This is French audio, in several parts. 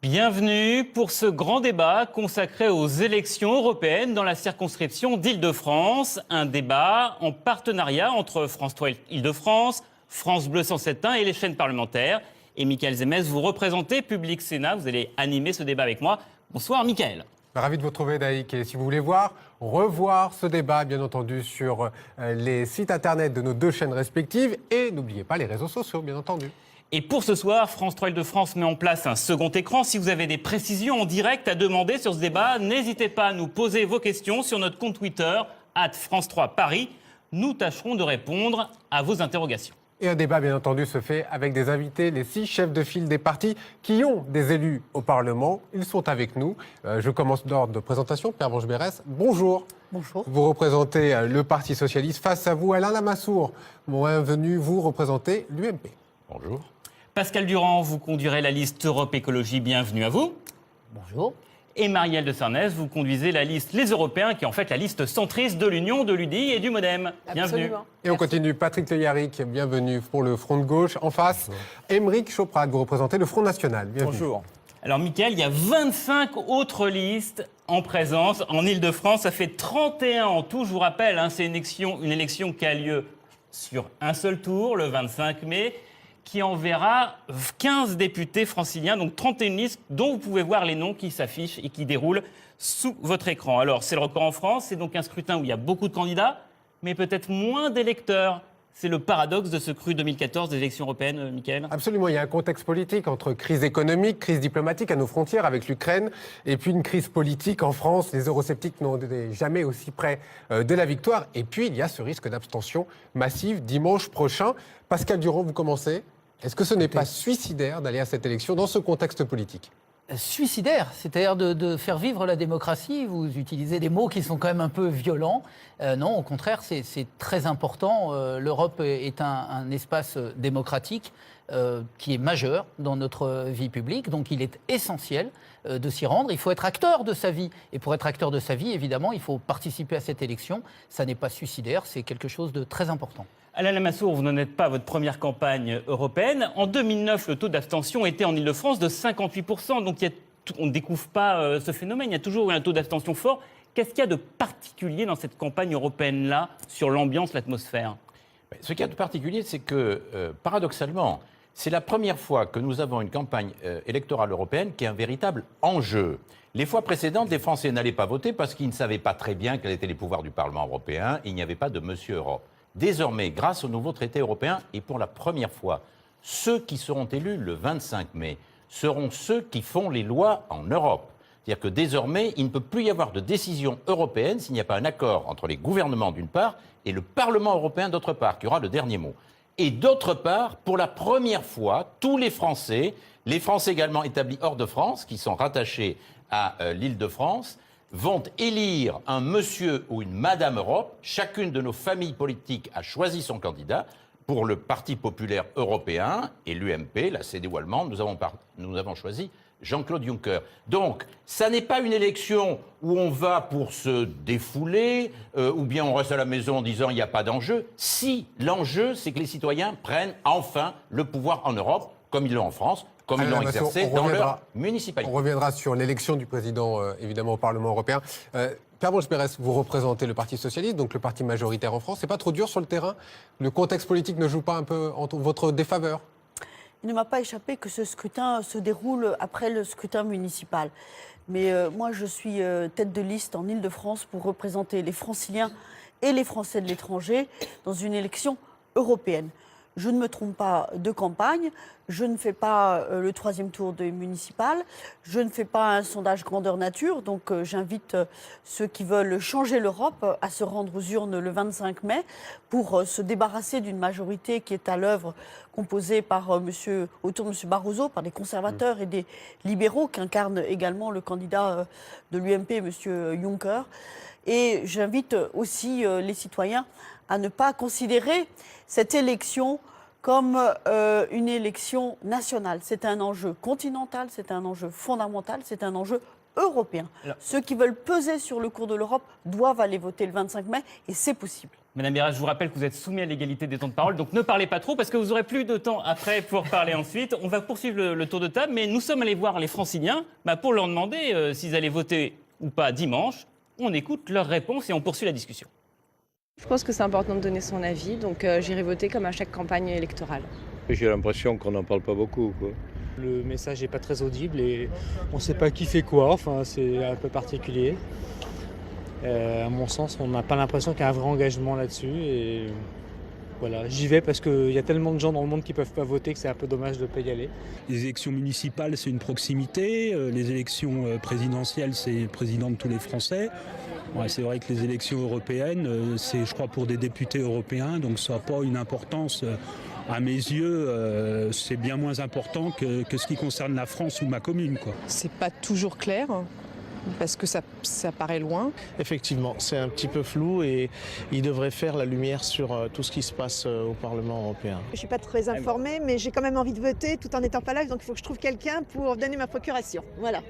Bienvenue pour ce grand débat consacré aux élections européennes dans la circonscription d'Île-de-France. Un débat en partenariat entre France 3 Île-de-France, France Bleu 107.1 et les chaînes parlementaires. Et Michaël Zemès, vous représentez Public Sénat. Vous allez animer ce débat avec moi. Bonsoir Michaël. Ravi de vous retrouver, Daïk. Et si vous voulez revoir ce débat, bien entendu, sur les sites internet de nos deux chaînes respectives. Et n'oubliez pas les réseaux sociaux, bien entendu. Et pour ce soir, France 3 Île-de-France met en place un second écran. Si vous avez des précisions en direct à demander sur ce débat, n'hésitez pas à nous poser vos questions sur notre compte Twitter, @France3Paris. Nous tâcherons de répondre à vos interrogations. Et un débat, bien entendu, se fait avec des invités, les 6 chefs de file des partis qui ont des élus au Parlement. Ils sont avec nous. Je commence d'ordre de présentation. Pervenche Berès, bonjour. Bonjour. Vous représentez le Parti Socialiste. Face à vous, Alain Lamassoure. Bienvenue, vous représentez l'UMP. Bonjour. Pascal Durand, vous conduirez la liste Europe Écologie. Bienvenue à vous. Bonjour. Et Marielle de Sarnez, vous conduisez la liste Les Européens, qui est en fait la liste centriste de l'Union, de l'UDI et du MoDem. Bienvenue. Absolument. Et on continue, Patrick Le Yarrick, bienvenue pour le Front de gauche. En face, Aymeric Chauprade, vous représentez le Front National. Bienvenue. Bonjour. Alors Michaël, il y a 25 autres listes en présence en Île-de-France. Ça fait 31 en tout. Je vous rappelle, c'est une élection qui a lieu sur un seul tour, le 25 mai, qui enverra 15 députés franciliens, donc 31 listes dont vous pouvez voir les noms qui s'affichent et qui déroulent sous votre écran. Alors, c'est le record en France, c'est donc un scrutin où il y a beaucoup de candidats, mais peut-être moins d'électeurs. C'est le paradoxe de ce cru 2014 des élections européennes, Michaël. Absolument, il y a un contexte politique entre crise économique, crise diplomatique à nos frontières avec l'Ukraine, et puis une crise politique en France. Les eurosceptiques n'ont été jamais aussi près de la victoire. Et puis, il y a ce risque d'abstention massive dimanche prochain. Pascal Durand, vous commencez. Est-ce que ce n'est pas suicidaire d'aller à cette élection dans ce contexte politique ? Suicidaire, c'est-à-dire de faire vivre la démocratie. Vous utilisez des mots qui sont quand même un peu violents. Non, au contraire, c'est très important. L'Europe est un espace démocratique qui est majeur dans notre vie publique. Donc il est essentiel de s'y rendre. Il faut être acteur de sa vie. Et pour être acteur de sa vie, évidemment, il faut participer à cette élection. Ça n'est pas suicidaire, c'est quelque chose de très important. Alain Lamassoure, vous n'en êtes pas à votre première campagne européenne. En 2009, le taux d'abstention était en Île-de-France de 58%. Donc on ne découvre pas ce phénomène. Il y a toujours eu un taux d'abstention fort. Qu'est-ce qu'il y a de particulier dans cette campagne européenne-là sur l'ambiance, l'atmosphère ? Ce qu'il y a de particulier, c'est que, paradoxalement, c'est la première fois que nous avons une campagne électorale européenne qui est un véritable enjeu. Les fois précédentes, les Français n'allaient pas voter parce qu'ils ne savaient pas très bien quels étaient les pouvoirs du Parlement européen. Il n'y avait pas de Monsieur Europe. Désormais, grâce au nouveau traité européen, et pour la première fois, ceux qui seront élus le 25 mai seront ceux qui font les lois en Europe. C'est-à-dire que désormais, il ne peut plus y avoir de décision européenne s'il n'y a pas un accord entre les gouvernements d'une part et le Parlement européen d'autre part, qui aura le dernier mot. Et d'autre part, pour la première fois, tous les Français également établis hors de France, qui sont rattachés à l'Île-de-France, vont élire un monsieur ou une madame Europe. Chacune de nos familles politiques a choisi son candidat. Pour le Parti populaire européen et l'UMP, la CDU allemande, nous avons choisi Jean-Claude Juncker. Donc, ça n'est pas une élection où on va pour se défouler, ou bien on reste à la maison en disant il n'y a pas d'enjeu. Si, l'enjeu, c'est que les citoyens prennent enfin le pouvoir en Europe, comme ils l'ont en France, comme ils l'ont exercé dans leur municipalité. On reviendra sur l'élection du président, évidemment, au Parlement européen. Pervenche Berès, vous représentez le Parti Socialiste, donc le parti majoritaire en France. C'est pas trop dur sur le terrain ? Le contexte politique ne joue pas un peu en votre défaveur ? Il ne m'a pas échappé que ce scrutin se déroule après le scrutin municipal. Mais moi, je suis tête de liste en Île-de-France pour représenter les Franciliens et les Français de l'étranger dans une élection européenne. Je ne me trompe pas de campagne, je ne fais pas le 3e tour des municipales, je ne fais pas un sondage grandeur nature, donc j'invite ceux qui veulent changer l'Europe à se rendre aux urnes le 25 mai pour se débarrasser d'une majorité qui est à l'œuvre composée par autour de M. Barroso, par des conservateurs et des libéraux qu'incarne également le candidat de l'UMP, M. Juncker. Et j'invite aussi les citoyens à ne pas considérer cette élection comme une élection nationale. C'est un enjeu continental, c'est un enjeu fondamental, c'est un enjeu européen. Alors, ceux qui veulent peser sur le cours de l'Europe doivent aller voter le 25 mai et c'est possible. Madame Béra, je vous rappelle que vous êtes soumis à l'égalité des temps de parole, donc ne parlez pas trop parce que vous aurez plus de temps après pour parler ensuite. On va poursuivre le tour de table, mais nous sommes allés voir les Franciliens pour leur demander s'ils allaient voter ou pas dimanche. On écoute leurs réponses et on poursuit la discussion. Je pense que c'est important de donner son avis, donc j'irai voter comme à chaque campagne électorale. J'ai l'impression qu'on n'en parle pas beaucoup, quoi. Le message n'est pas très audible et on ne sait pas qui fait quoi, enfin c'est un peu particulier. À mon sens, on n'a pas l'impression qu'il y a un vrai engagement là-dessus. Et voilà, j'y vais parce qu'il y a tellement de gens dans le monde qui ne peuvent pas voter que c'est un peu dommage de ne pas y aller. Les élections municipales, c'est une proximité. Les élections présidentielles, c'est le président de tous les Français. Ouais, c'est vrai que les élections européennes, c'est, je crois, pour des députés européens, donc ça n'a pas une importance. À mes yeux, c'est bien moins important que ce qui concerne la France ou ma commune, quoi. C'est pas toujours clair, parce que ça paraît loin. Effectivement, c'est un petit peu flou et il devrait faire la lumière sur tout ce qui se passe au Parlement européen. Je ne suis pas très informée, mais j'ai quand même envie de voter tout en n'étant pas là, donc il faut que je trouve quelqu'un pour donner ma procuration. Voilà.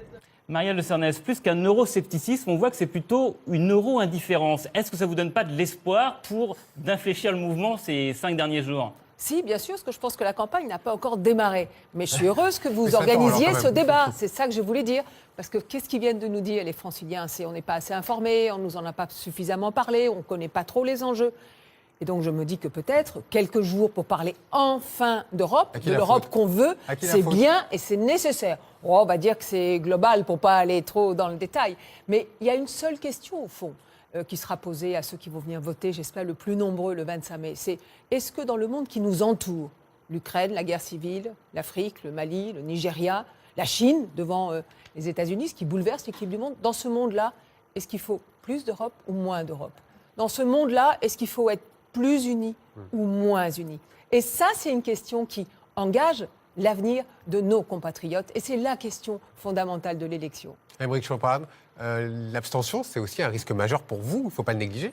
Marielle de Sarnez, plus qu'un euroscepticisme, on voit que c'est plutôt une euro-indifférence. Est-ce que ça ne vous donne pas de l'espoir pour d'infléchir le mouvement ces 5 derniers jours ? Si, bien sûr, parce que je pense que la campagne n'a pas encore démarré. Mais je suis heureuse que vous organisiez ce débat. C'est ça que je voulais dire. Parce que qu'est-ce qu'ils viennent de nous dire, les Franciliens ? C'est on n'est pas assez informés, on ne nous en a pas suffisamment parlé, on ne connaît pas trop les enjeux. Et donc je me dis que peut-être quelques jours pour parler enfin d'Europe, de l'Europe qu'on veut, c'est bien et c'est nécessaire. Oh, on va dire que c'est global pour ne pas aller trop dans le détail. Mais il y a une seule question au fond qui sera posée à ceux qui vont venir voter, j'espère le plus nombreux le 25 mai. C'est est-ce que dans le monde qui nous entoure, l'Ukraine, la guerre civile, l'Afrique, le Mali, le Nigeria, la Chine devant les États-Unis, ce qui bouleverse l'équilibre du monde, dans ce monde-là, est-ce qu'il faut plus d'Europe ou moins d'Europe ? Dans ce monde-là, est-ce qu'il faut être plus unis ou moins unis ? Et ça, c'est une question qui engage l'avenir de nos compatriotes. Et c'est la question fondamentale de l'élection. Aymeric Chauprade, l'abstention, c'est aussi un risque majeur pour vous, il ne faut pas le négliger.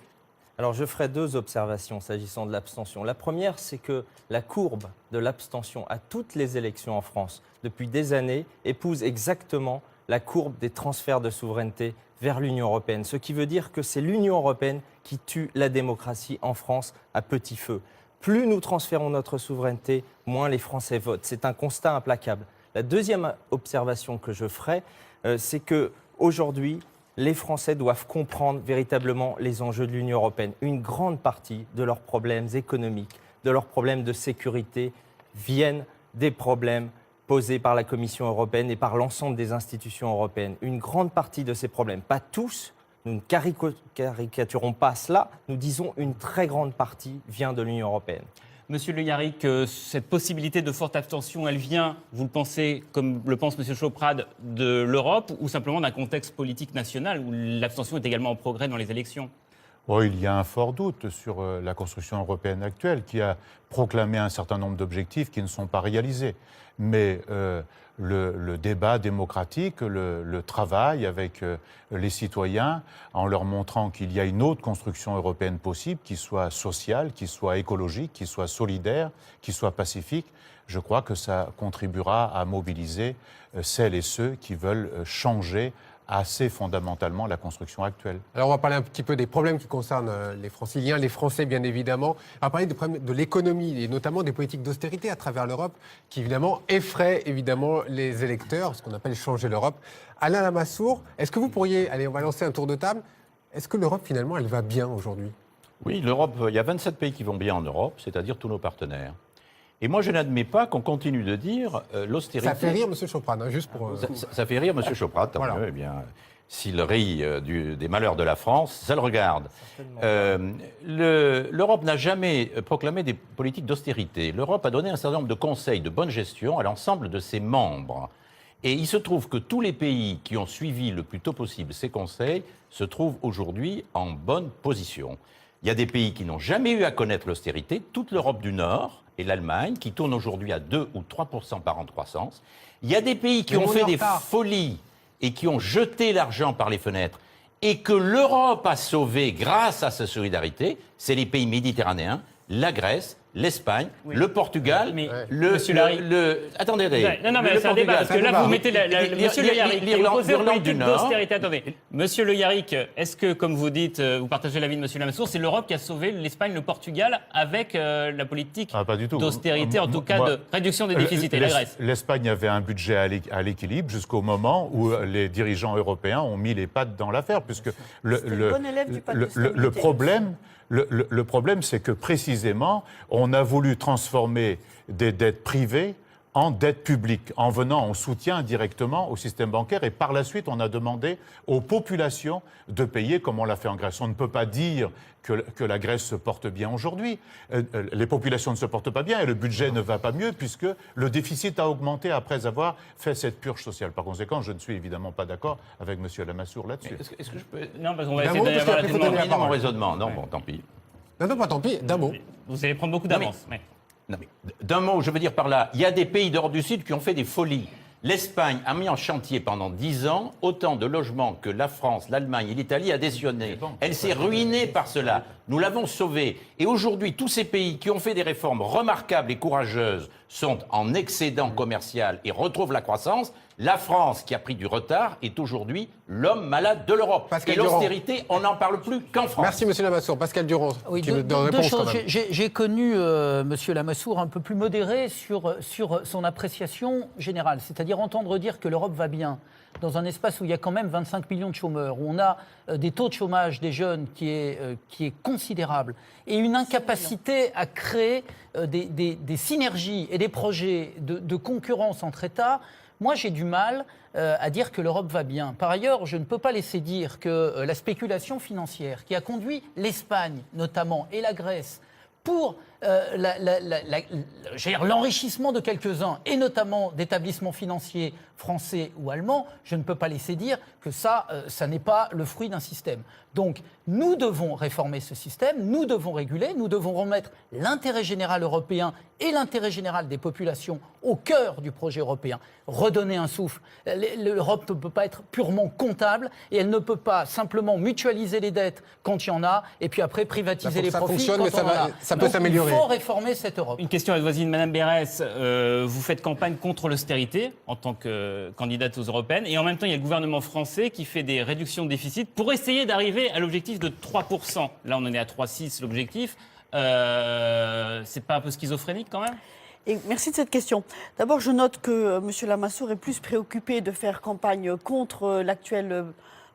Alors je ferai 2 observations s'agissant de l'abstention. La première, c'est que la courbe de l'abstention à toutes les élections en France, depuis des années, épouse exactement la courbe des transferts de souveraineté vers l'Union européenne. Ce qui veut dire que c'est l'Union européenne qui tue la démocratie en France à petit feu. Plus nous transférons notre souveraineté, moins les Français votent. C'est un constat implacable. La deuxième observation que je ferai, c'est qu'aujourd'hui, les Français doivent comprendre véritablement les enjeux de l'Union européenne. Une grande partie de leurs problèmes économiques, de leurs problèmes de sécurité, viennent des problèmes posés par la Commission européenne et par l'ensemble des institutions européennes. Une grande partie de ces problèmes, pas tous, nous ne caricaturons pas cela, nous disons une très grande partie vient de l'Union européenne. Monsieur Le Yarrick, cette possibilité de forte abstention, elle vient, vous le pensez, comme le pense Monsieur Chauprade, de l'Europe ou simplement d'un contexte politique national où l'abstention est également en progrès dans les élections ? Oh, il y a un fort doute sur la construction européenne actuelle qui a proclamé un certain nombre d'objectifs qui ne sont pas réalisés. Mais le débat démocratique, le travail avec les citoyens, en leur montrant qu'il y a une autre construction européenne possible, qui soit sociale, qui soit écologique, qui soit solidaire, qui soit pacifique, je crois que ça contribuera à mobiliser celles et ceux qui veulent changer assez fondamentalement la construction actuelle. Alors on va parler un petit peu des problèmes qui concernent les Franciliens, les Français bien évidemment. On va parler des problèmes de l'économie et notamment des politiques d'austérité à travers l'Europe qui évidemment effraient évidemment les électeurs, ce qu'on appelle changer l'Europe. Alain Lamassoure, est-ce que vous pourriez, allez on va lancer un tour de table, est-ce que l'Europe finalement elle va bien aujourd'hui ? Oui, l'Europe, il y a 27 pays qui vont bien en Europe, c'est-à-dire tous nos partenaires. Et moi, je n'admets pas qu'on continue de dire l'austérité... Ça fait rire M. Chauprade, hein, juste pour... Ça fait rire M. Chauprade, tant voilà. mieux. Eh bien, s'il rit des malheurs de la France, ça le regarde. L'Europe n'a jamais proclamé des politiques d'austérité. L'Europe a donné un certain nombre de conseils de bonne gestion à l'ensemble de ses membres. Et il se trouve que tous les pays qui ont suivi le plus tôt possible ces conseils se trouvent aujourd'hui en bonne position. Il y a des pays qui n'ont jamais eu à connaître l'austérité, toute l'Europe du Nord et l'Allemagne, qui tournent aujourd'hui à 2 ou 3% par an de croissance. Il y a des pays qui ont fait des folies et qui ont jeté l'argent par les fenêtres et que l'Europe a sauvé grâce à sa solidarité, c'est les pays méditerranéens, la Grèce, l'Espagne, Oui. le Portugal, Monsieur Larry. Attendez, Non, mais c'est un débat, parce que là, vous mettez Monsieur Le Yarrick, qui est opposé aux politiques d'austérité. Attendez, Monsieur Le Yarrick, est-ce que, comme vous dites, vous partagez l'avis de Monsieur Lamassoure, c'est l'Europe qui a sauvé l'Espagne, le Portugal, avec la politique pas du tout. d'austérité, en tout cas de réduction des déficits, et la Grèce? L'Espagne avait un budget à l'équilibre jusqu'au moment où les dirigeants européens ont mis les pattes dans l'affaire, puisque le problème, c'est que précisément, on a voulu transformer des dettes privées en dette publique, en venant en soutien directement au système bancaire. Et par la suite, on a demandé aux populations de payer comme on l'a fait en Grèce. On ne peut pas dire que la Grèce se porte bien aujourd'hui. Les populations ne se portent pas bien et le budget ne va pas mieux puisque le déficit a augmenté après avoir fait cette purge sociale. Par conséquent, je ne suis évidemment pas d'accord avec M. Lamassoure là-dessus. Est-ce que je peux... Non, parce qu'on va essayer d'avoir mon raisonnement. Non, bon, tant pis. Non, pas tant pis, d'un mot. Vous allez prendre beaucoup d'avance. Non, mais d'un mot, je veux dire par là, il y a des pays d'Europe du Sud qui ont fait des folies. L'Espagne a mis en chantier pendant 10 ans autant de logements que la France, l'Allemagne et l'Italie additionné. Elle s'est ruinée par cela. Nous l'avons sauvée. Et aujourd'hui, tous ces pays qui ont fait des réformes remarquables et courageuses sont en excédent commercial et retrouvent la croissance. La France, qui a pris du retard, est aujourd'hui l'homme malade de l'Europe. Et l'austérité, on n'en parle plus qu'en France. Merci, M. Lamassoure. Pascal Durand, oui, deux choses. J'ai connu M. Lamassoure un peu plus modéré sur son appréciation générale, c'est-à-dire entendre dire que l'Europe va bien dans un espace où il y a quand même 25 millions de chômeurs, où on a des taux de chômage des jeunes qui est considérable, et une incapacité à créer des synergies et des projets de concurrence entre États. Moi, j'ai du mal à dire que l'Europe va bien. Par ailleurs, je ne peux pas laisser dire que la spéculation financière qui a conduit l'Espagne, notamment, et la Grèce, pour l'enrichissement de quelques-uns, et notamment d'établissements financiers français ou allemands, je ne peux pas laisser dire que ça n'est pas le fruit d'un système. Donc, nous devons réformer ce système, nous devons réguler, nous devons remettre l'intérêt général européen et l'intérêt général des populations au cœur du projet européen. Redonner un souffle. L'Europe ne peut pas être purement comptable et elle ne peut pas simplement mutualiser les dettes quand il y en a et puis après privatiser les profits quand on en a. Ça peut s'améliorer. Il faut réformer cette Europe. Une question à votre voisine, Madame Berès. Vous faites campagne contre l'austérité en tant que candidate aux européennes et en même temps, il y a le gouvernement français qui fait des réductions de déficit pour essayer d'arriver à l'objectif de 3%. Là, on en est à 3,6 l'objectif. C'est pas un peu schizophrénique quand même ? Et merci de cette question. D'abord, je note que M. Lamassoure est plus préoccupé de faire campagne contre l'actuel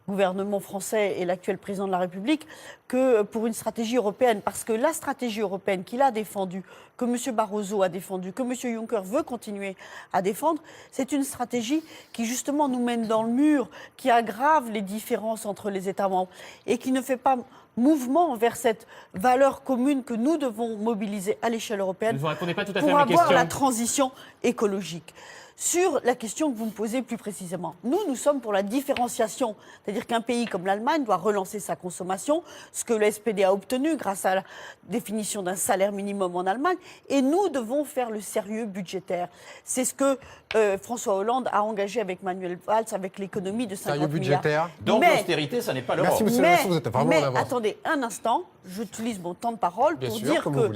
gouvernement français et l'actuel président de la République que pour une stratégie européenne. Parce que la stratégie européenne qu'il a défendue, que M. Barroso a défendue, que M. Juncker veut continuer à défendre, c'est une stratégie qui justement nous mène dans le mur, qui aggrave les différences entre les États membres et qui ne fait pas mouvement vers cette valeur commune que nous devons mobiliser à l'échelle européenne pour avoir la transition écologique. Sur la question que vous me posez plus précisément, nous sommes pour la différenciation. C'est-à-dire qu'un pays comme l'Allemagne doit relancer sa consommation, ce que le SPD a obtenu grâce à la définition d'un salaire minimum en Allemagne, et nous devons faire le sérieux budgétaire. C'est ce que François Hollande a engagé avec Manuel Valls, avec l'économie de 50 milliards. Donc l'austérité, ça n'est pas l'Europe. Mais attendez un instant, j'utilise mon temps de parole pour dire que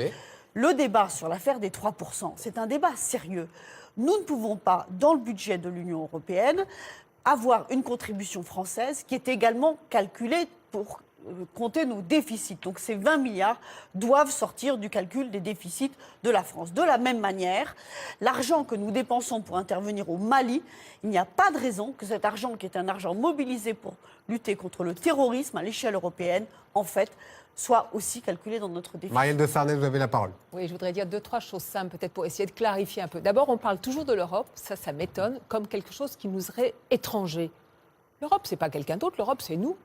le débat sur l'affaire des 3%, c'est un débat sérieux. Nous ne pouvons pas, dans le budget de l'Union européenne, avoir une contribution française qui est également calculée pour compter nos déficits. Donc ces 20 milliards doivent sortir du calcul des déficits de la France. De la même manière, l'argent que nous dépensons pour intervenir au Mali, il n'y a pas de raison que cet argent, qui est un argent mobilisé pour lutter contre le terrorisme à l'échelle européenne, en fait, soit aussi calculé dans notre déficit. Marielle de Sarnez, vous avez la parole. Oui, je voudrais dire 2-3 choses simples, peut-être pour essayer de clarifier un peu. D'abord, on parle toujours de l'Europe, ça m'étonne, comme quelque chose qui nous serait étranger. L'Europe, ce n'est pas quelqu'un d'autre, l'Europe, c'est nous.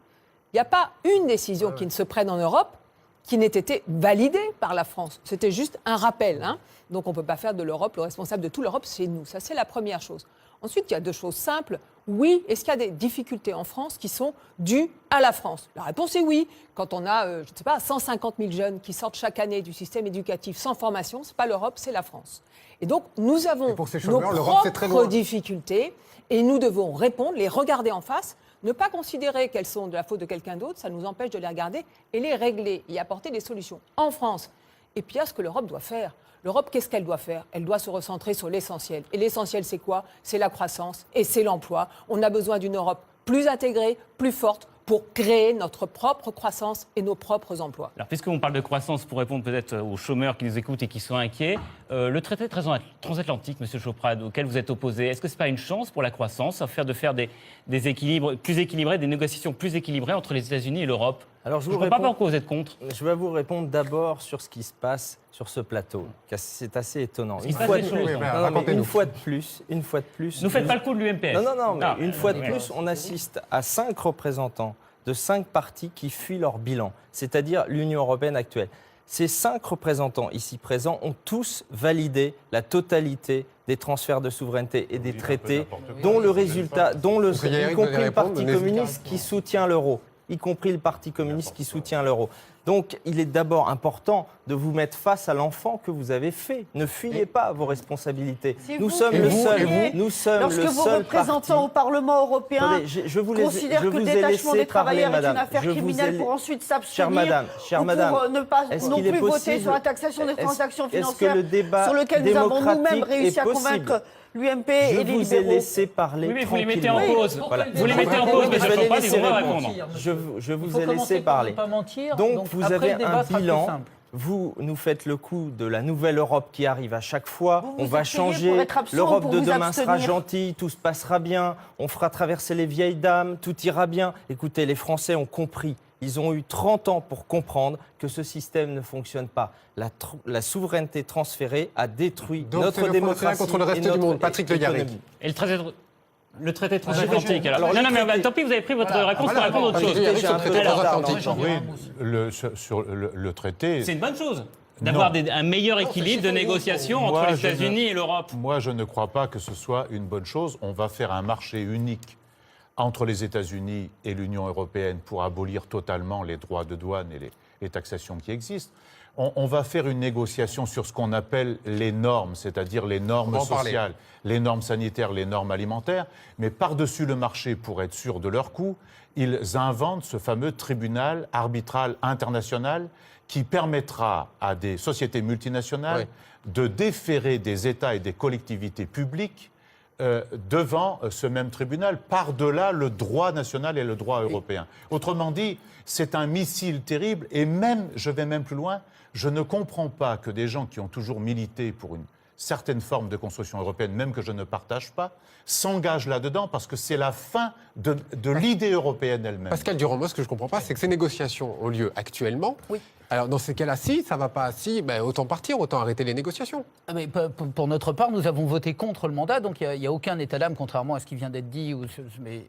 Il n'y a pas une décision qui ne se prenne en Europe qui n'ait été validée par la France. C'était juste un rappel. Hein. Donc on ne peut pas faire de l'Europe, le responsable de toute l'Europe, c'est nous. Ça, c'est la première chose. Ensuite, il y a 2 choses simples. Oui, est-ce qu'il y a des difficultés en France qui sont dues à la France ? La réponse est oui. Quand on a, je ne sais pas, 150 000 jeunes qui sortent chaque année du système éducatif sans formation, ce n'est pas l'Europe, c'est la France. Et donc, nous avons nos propres difficultés et nous devons répondre, les regarder en face, ne pas considérer qu'elles sont de la faute de quelqu'un d'autre, ça nous empêche de les regarder et les régler, y apporter des solutions. En France, Et puis il y a ce que l'Europe doit faire. L'Europe, qu'est-ce qu'elle doit faire? Elle doit se recentrer sur l'essentiel. Et l'essentiel, c'est quoi? C'est la croissance et c'est l'emploi. On a besoin d'une Europe plus intégrée, plus forte, pour créer notre propre croissance et nos propres emplois. Alors, puisqu'on parle de croissance, pour répondre peut-être aux chômeurs qui nous écoutent et qui sont inquiets, le traité transatlantique, M. Choprade, auquel vous êtes opposé, est-ce que ce n'est pas une chance pour la croissance, de faire des équilibres plus équilibrés, des négociations plus équilibrées entre les États-unis et l'Europe? Alors, je ne comprends pas pourquoi vous êtes contre. Je vais vous répondre d'abord sur ce qui se passe sur ce plateau. C'est assez étonnant. Une fois de plus. Ne faites pas le coup de l'UMPS. Non, mais une fois de plus, on assiste à 5 représentants de 5 partis qui fuient leur bilan, c'est-à-dire l'Union européenne actuelle. Ces 5 représentants ici présents ont tous validé la totalité des transferts de souveraineté et des traités, dont le résultat, y compris le Parti communiste qui soutient l'euro. Donc, il est d'abord important de vous mettre face à l'enfant que vous avez fait. Ne fuyez pas vos responsabilités. Nous sommes le seul. Lorsque vos représentants au Parlement européen considèrent que le détachement des travailleurs est une affaire criminelle pour ensuite s'abstenir pour ne pas non plus voter sur la taxation des transactions financières sur lequel nous avons nous-mêmes réussi à convaincre l'UMP et les libéraux. Je vous ai laissé parler. Oui, mais vous les mettez en cause. Vous les mettez en cause, mais je ne peux pas répondre. Je vous ai laissé parler. Donc vous avez un bilan. Vous nous faites le coup de la nouvelle Europe qui arrive à chaque fois. On va changer. L'Europe de demain sera gentille, tout se passera bien. On fera traverser les vieilles dames, tout ira bien. Écoutez, les Français ont compris. Ils ont eu 30 ans pour comprendre que ce système ne fonctionne pas. La souveraineté transférée a détruit notre démocratie contre le reste du monde. Patrick Le Yarrick. Et le traité transatlantique. Alors, non, mais tant pis, vous avez pris votre réponse pour répondre à autre chose. Sur le traité. C'est une bonne chose d'avoir un meilleur équilibre de négociation entre les États-Unis et l'Europe. Moi, je ne crois pas que ce soit une bonne chose. On va faire un marché unique entre les États-Unis et l'Union européenne pour abolir totalement les droits de douane et les taxations qui existent. On va faire une négociation sur ce qu'on appelle les normes, c'est-à-dire les normes sociales, les normes sanitaires, les normes alimentaires. Mais par-dessus le marché, pour être sûr de leur coût, ils inventent ce fameux tribunal arbitral international qui permettra à des sociétés multinationales de déférer des États et des collectivités publiques devant ce même tribunal, par-delà le droit national et le droit européen. Autrement dit, c'est un missile terrible et même, je vais même plus loin, je ne comprends pas que des gens qui ont toujours milité pour une certaine forme de construction européenne, même que je ne partage pas, s'engagent là-dedans parce que c'est la fin de l'idée européenne elle-même. Pascal Durand, moi ce que je ne comprends pas, c'est que ces négociations ont lieu actuellement. Oui. Alors dans ces cas-là, si ça ne va pas, autant partir, autant arrêter les négociations. Mais pour notre part, nous avons voté contre le mandat, donc il n'y a aucun état d'âme, contrairement à ce qui vient d'être dit,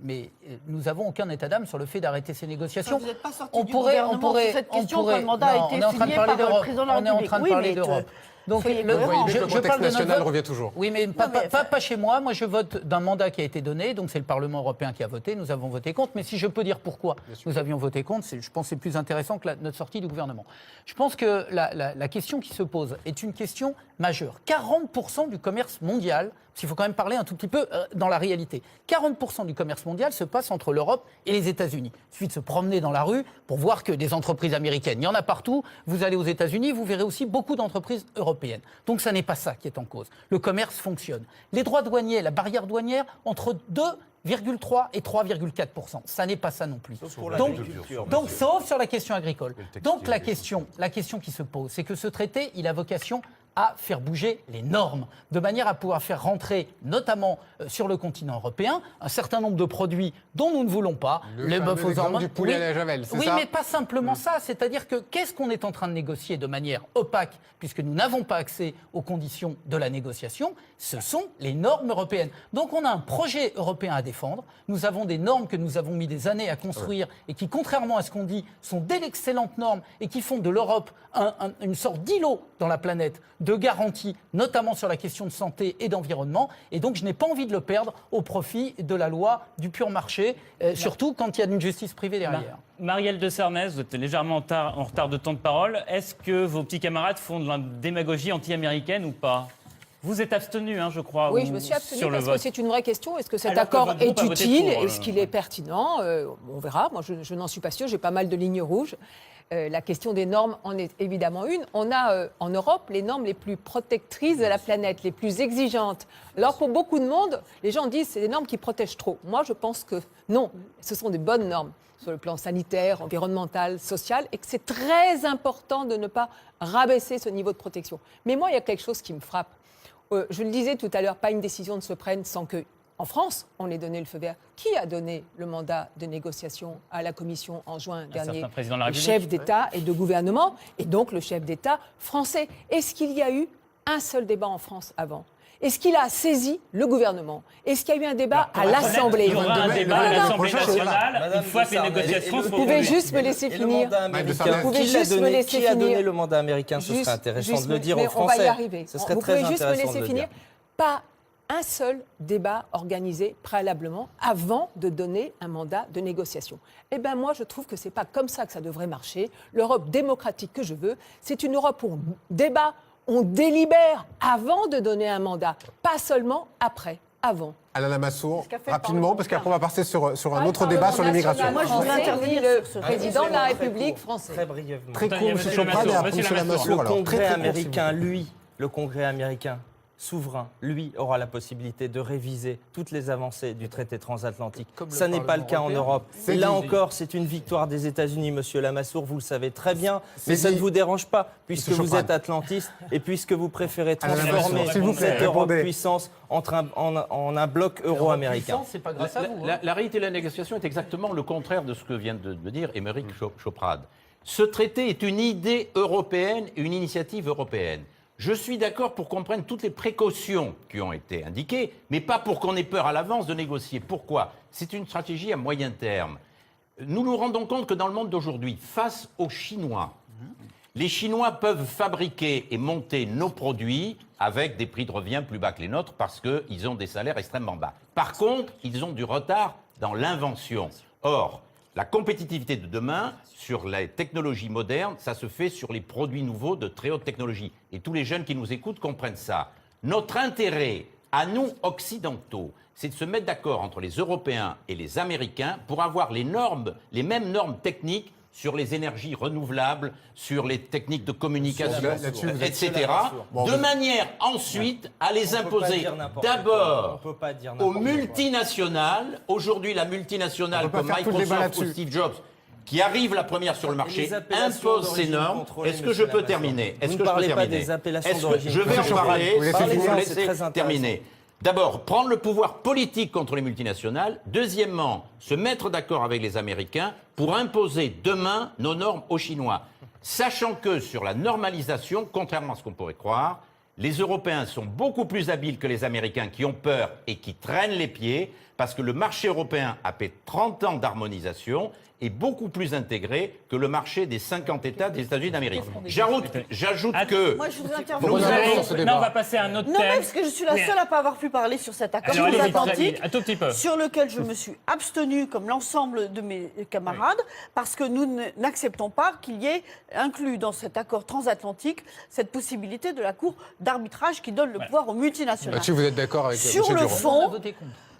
mais nous n'avons aucun état d'âme sur le fait d'arrêter ces négociations. Vous n'êtes pas sorti du gouvernement sur cette question quand le mandat a été signé par le président de la République. On est en train de parler d'Europe. Donc le contexte national revient toujours. Oui, mais pas chez moi. Moi, je vote d'un mandat qui a été donné, donc c'est le Parlement européen qui a voté. Nous avons voté contre. Mais si je peux dire pourquoi nous avions voté contre, je pense que c'est plus intéressant que notre sortie du gouvernement. Je pense que la question qui se pose est une question majeure. 40% du commerce mondial, parce qu'il faut quand même parler un tout petit peu dans la réalité, 40% du commerce mondial se passe entre l'Europe et les États-Unis. Il suffit de se promener dans la rue pour voir que des entreprises américaines, il y en a partout. Vous allez aux États-Unis, vous verrez aussi beaucoup d'entreprises européennes. Donc ça n'est pas ça qui est en cause. Le commerce fonctionne. Les droits douaniers, la barrière douanière, entre 2,3 et 3,4%. Ça n'est pas ça non plus. Donc sauf sur la question agricole. Donc la question qui se pose, c'est que ce traité, il a vocation à faire bouger les normes, de manière à pouvoir faire rentrer, notamment sur le continent européen, un certain nombre de produits dont nous ne voulons pas. Le bœuf aux hormones, du poulet à la javel, c'est ça ? Oui, mais pas simplement ça. C'est-à-dire que qu'est-ce qu'on est en train de négocier de manière opaque, puisque nous n'avons pas accès aux conditions de la négociation, ce sont les normes européennes. Donc on a un projet européen à défendre. Nous avons des normes que nous avons mis des années à construire et qui, contrairement à ce qu'on dit, sont d'excellentes normes et qui font de l'Europe une sorte d'îlot dans la planète de garantie, notamment sur la question de santé et d'environnement. Et donc, je n'ai pas envie de le perdre au profit de la loi du pur marché, surtout quand il y a une justice privée derrière. Marielle de Sarnez, vous êtes légèrement en retard de temps de parole. Est-ce que vos petits camarades font de la démagogie anti-américaine ou pas ? Vous êtes abstenu, je crois. Oui, je me suis abstenu parce que c'est une vraie question. Est-ce que cet accord est utile ? Est-ce qu'il est pertinent ? On verra. Moi, je n'en suis pas sûre. J'ai pas mal de lignes rouges. La question des normes en est évidemment une. On a en Europe les normes les plus protectrices de la planète, les plus exigeantes. Alors pour beaucoup de monde, les gens disent que c'est des normes qui protègent trop. Moi, je pense que non, ce sont des bonnes normes sur le plan sanitaire, environnemental, social, et que c'est très important de ne pas rabaisser ce niveau de protection. Mais moi, il y a quelque chose qui me frappe. Je le disais tout à l'heure, pas une décision ne se prenne sans que, en France, on ait donné le feu vert. Qui a donné le mandat de négociation à la Commission en juin dernier? certain président de la Le République. chef d'État et de gouvernement, et donc le chef d'État français. Est-ce qu'il y a eu un seul débat en France avant? Est-ce qu'il a saisi le gouvernement? Est-ce qu'il y a eu un débat à l'Assemblée? Il y aura un débat à l'Assemblée nationale une fois que les négociations seront Vous pouvez juste me laisser finir. Vous pouvez juste me laisser finir. Qui a donné le mandat américain? Ce serait intéressant de le dire aux Français. On va y arriver. Ce serait Vous très pouvez juste me intéressant laisser de le finir. dire. Pas un seul débat organisé préalablement avant de donner un mandat de négociation. Eh bien, moi, je trouve que ce n'est pas comme ça que ça devrait marcher. L'Europe démocratique que je veux, c'est une Europe où on débat, on délibère avant de donner un mandat, pas seulement après, avant. Alain Lamassoure, rapidement, parce qu'après on va passer sur un autre débat sur l'immigration. Moi, je voudrais intervenir sur ce président de la République française. Très brièvement. Très court, M. Choprade, et après M. Lamassoure. Le Congrès américain, lui, le Congrès américain souverain, lui, aura la possibilité de réviser toutes les avancées du traité transatlantique. Ça n'est pas le cas en Europe. Et là encore, c'est une victoire des États-Unis, Monsieur Lamassoure, vous le savez très bien, mais ça ne vous dérange pas, puisque vous êtes atlantiste et puisque vous préférez transformer cette Europe puissance en un bloc euro-américain. C'est pas grâce à vous. La réalité de la négociation est exactement le contraire de ce que vient de dire Émeric Choprade. Ce traité est une idée européenne, une initiative européenne. Je suis d'accord pour qu'on prenne toutes les précautions qui ont été indiquées, mais pas pour qu'on ait peur à l'avance de négocier. Pourquoi? C'est une stratégie à moyen terme. Nous nous rendons compte que dans le monde d'aujourd'hui, face aux Chinois, les Chinois peuvent fabriquer et monter nos produits avec des prix de revient plus bas que les nôtres parce qu'ils ont des salaires extrêmement bas. Par contre, ils ont du retard dans l'invention. Or, la compétitivité de demain, sur les technologies modernes, ça se fait sur les produits nouveaux de très haute technologie. Et tous les jeunes qui nous écoutent comprennent ça. Notre intérêt, à nous occidentaux, c'est de se mettre d'accord entre les Européens et les Américains pour avoir les mêmes normes techniques sur les énergies renouvelables, sur les techniques de communication, etc., de manière ensuite à les imposer d'abord aux multinationales. Aujourd'hui, la multinationale comme Microsoft ou Steve Jobs, qui arrive la première sur le marché, impose ces normes. Est-ce que je peux terminer? Est-ce que je peux terminer? Je vais en parler, vous laissez terminer. D'abord, prendre le pouvoir politique contre les multinationales. Deuxièmement, se mettre d'accord avec les Américains pour imposer demain nos normes aux Chinois. Sachant que sur la normalisation, contrairement à ce qu'on pourrait croire, les Européens sont beaucoup plus habiles que les Américains qui ont peur et qui traînent les pieds parce que le marché européen, après 30 ans d'harmonisation, est beaucoup plus intégré que le marché des 50 États des États-Unis d'Amérique. J'ajoute que... Moi, je voudrais intervenir. Non, on va passer à un autre thème. Non, mais parce que je suis la seule à ne pas avoir pu parler sur cet accord transatlantique, sur lequel je me suis abstenue, comme l'ensemble de mes camarades, parce que nous n'acceptons pas qu'il y ait inclus dans cet accord transatlantique cette possibilité de la Cour d'arbitrage qui donne le pouvoir aux multinationales. Là-dessus, vous êtes d'accord avec sur M. le Durand.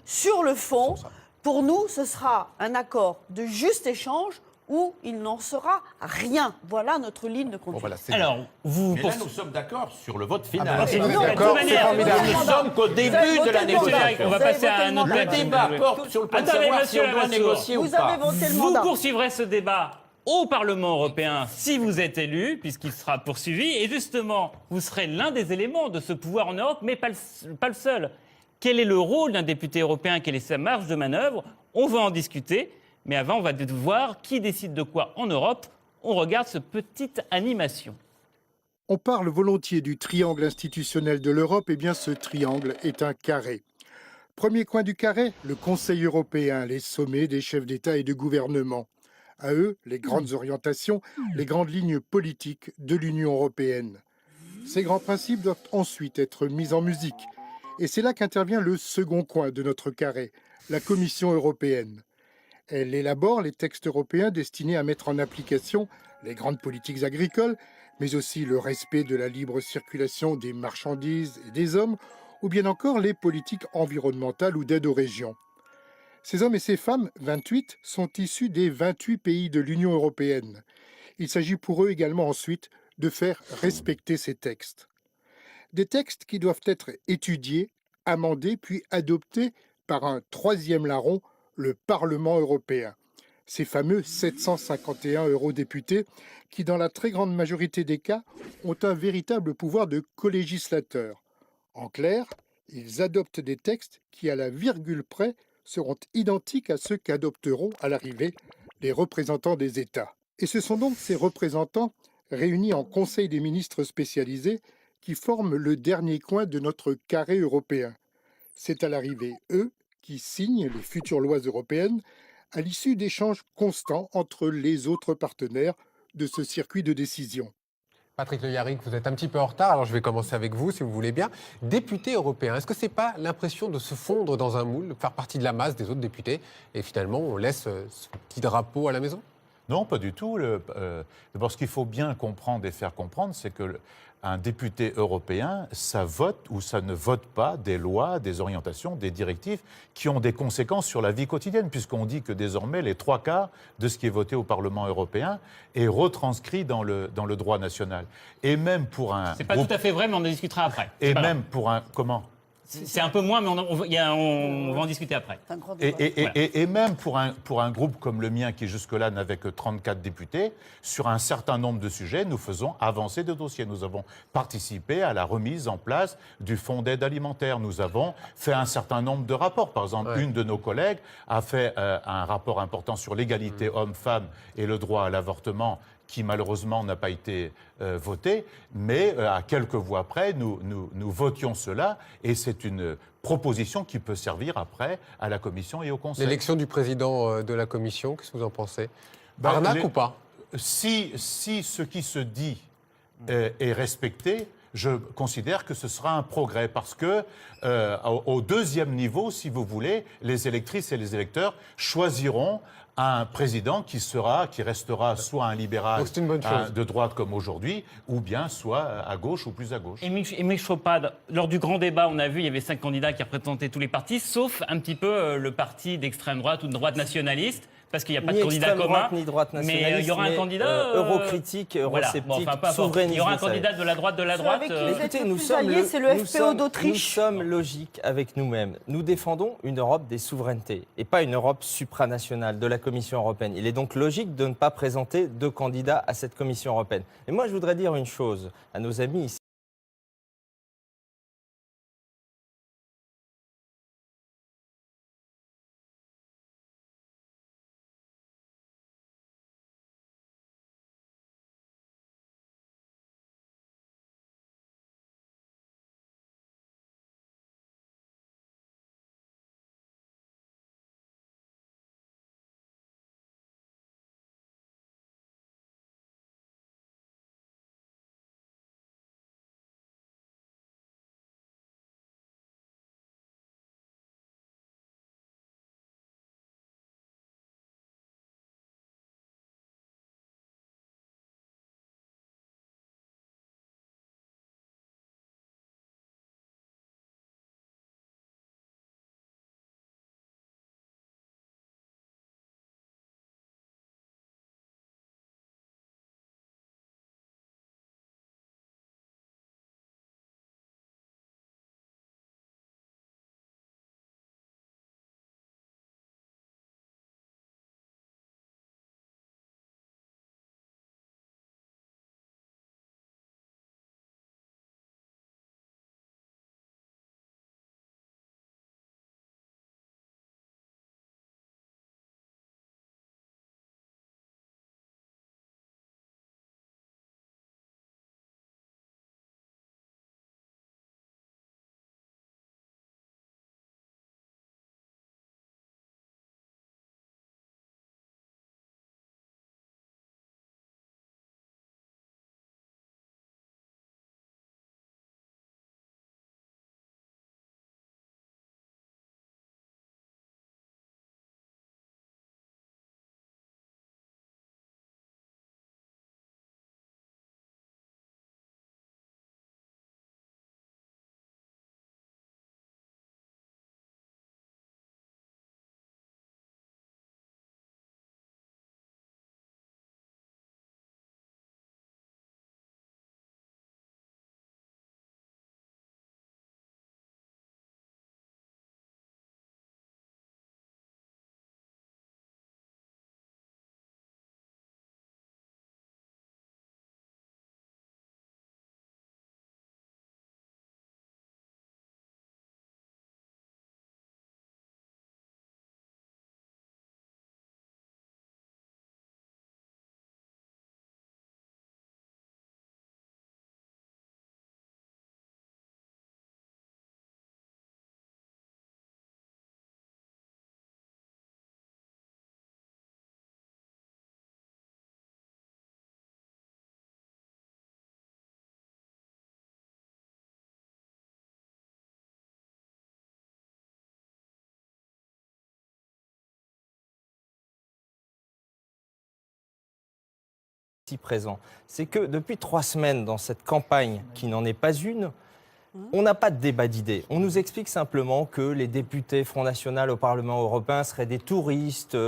Sur le fond, pour nous, ce sera un accord de juste échange où il n'en sera rien. Voilà notre ligne de conduite. Alors, Mais là, nous sommes d'accord sur le vote final. Ah bah, nous Nous sommes qu'au début de la négociation. On va passer à un autre Le débat porte sur le point de savoir si on doit négocier ou pas. Vous poursuivrez ce débat au Parlement européen si vous êtes élu, puisqu'il sera poursuivi. Et justement, vous serez l'un des éléments de ce pouvoir en Europe, mais pas le seul. Quel est le rôle d'un député européen? Quelle est sa marge de manœuvre? On va en discuter. Mais avant, on va voir qui décide de quoi en Europe. On regarde cette petite animation. On parle volontiers du triangle institutionnel de l'Europe. Eh bien, ce triangle est un carré. Premier coin du carré, le Conseil européen, les sommets des chefs d'État et de gouvernement. À eux, les grandes orientations, les grandes lignes politiques de l'Union européenne. Ces grands principes doivent ensuite être mis en musique. Et c'est là qu'intervient le second coin de notre carré, la Commission européenne. Elle élabore les textes européens destinés à mettre en application les grandes politiques agricoles, mais aussi le respect de la libre circulation des marchandises et des hommes, ou bien encore les politiques environnementales ou d'aide aux régions. Ces hommes et ces femmes, 28, sont issus des 28 pays de l'Union européenne. Il s'agit pour eux également ensuite de faire respecter ces textes. Des textes qui doivent être étudiés, amendés, puis adoptés par un troisième larron, le Parlement européen. Ces fameux 751 eurodéputés qui, dans la très grande majorité des cas, ont un véritable pouvoir de colégislateur. En clair, ils adoptent des textes qui, à la virgule près, seront identiques à ceux qu'adopteront à l'arrivée les représentants des États. Et ce sont donc ces représentants, réunis en Conseil des ministres spécialisés, qui forment le dernier coin de notre carré européen. C'est à l'arrivée, eux, qui signent les futures lois européennes à l'issue d'échanges constants entre les autres partenaires de ce circuit de décision. Patrick Le Yarrick, vous êtes un petit peu en retard, alors je vais commencer avec vous, si vous voulez bien. Député européen, est-ce que ce n'est pas l'impression de se fondre dans un moule, de faire partie de la masse des autres députés, et finalement on laisse ce petit drapeau à la maison? Non, pas du tout. D'abord, ce qu'il faut bien comprendre et faire comprendre, c'est que un député européen, ça vote ou ça ne vote pas des lois, des orientations, des directives qui ont des conséquences sur la vie quotidienne, puisqu'on dit que désormais les 3/4 de ce qui est voté au Parlement européen est retranscrit dans le droit national. Et même pour un... C'est pas tout à fait vrai, mais on en discutera après. Et même pour un... Comment ? C'est un peu moins, mais on va en discuter après. Et même pour un groupe comme le mien, qui jusque-là n'avait que 34 députés, sur un certain nombre de sujets, nous faisons avancer des dossiers. Nous avons participé à la remise en place du fonds d'aide alimentaire. Nous avons fait un certain nombre de rapports. Par exemple, une de nos collègues a fait un rapport important sur l'égalité homme-femme et le droit à l'avortement, qui malheureusement n'a pas été voté, mais à quelques voix près, nous votions cela, et c'est une proposition qui peut servir après à la Commission et au Conseil. L'élection du président de la Commission, qu'est-ce que vous en pensez? Arnaque ou pas? Si ce qui se dit est respecté, je considère que ce sera un progrès, parce que au deuxième niveau, si vous voulez, les électrices et les électeurs choisiront un président qui restera soit un libéral de droite comme aujourd'hui, ou bien soit à gauche ou plus à gauche. Émile Chopard, lors du grand débat, on a vu, il y avait 5 candidats qui représentaient tous les partis, sauf un petit peu le parti d'extrême droite ou de droite nationaliste, parce qu'il n'y a pas de candidat commun. Ni droite nationaliste, mais il y aura un candidat eurocritique, eurosceptique, souverainiste. Il y aura un candidat de la droite. Écoutez, c'est le FPO d'Autriche. Nous sommes logiques avec nous-mêmes. Nous défendons une Europe des souverainetés et pas une Europe supranationale de la Commission européenne. Il est donc logique de ne pas présenter 2 candidats à cette Commission européenne. Et moi, je voudrais dire une chose à nos amis ici. ici présents, c'est que depuis 3 semaines, dans cette campagne qui n'en est pas une, on n'a pas de débat d'idées. On nous explique simplement que les députés Front National au Parlement européen seraient des touristes,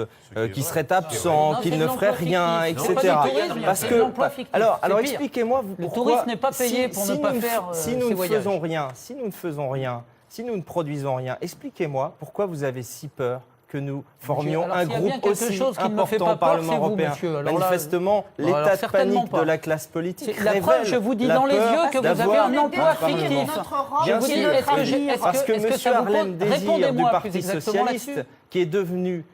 qui seraient absents, qu'ils ne feraient rien, etc. Parce que, alors expliquez-moi pourquoi. Le tourisme n'est pas payé pour ne pas faire si nous ne faisons rien, si nous ne produisons rien, expliquez-moi pourquoi vous avez si peur que nous formions un groupe aussi important au Parlement européen. Manifestement, l'état de panique de la classe politique la preuve, je vous dis dans les yeux que vous avez un emploi fictif. Bien sûr, parce que M. Harlem Désir du Parti socialiste, qui est devenu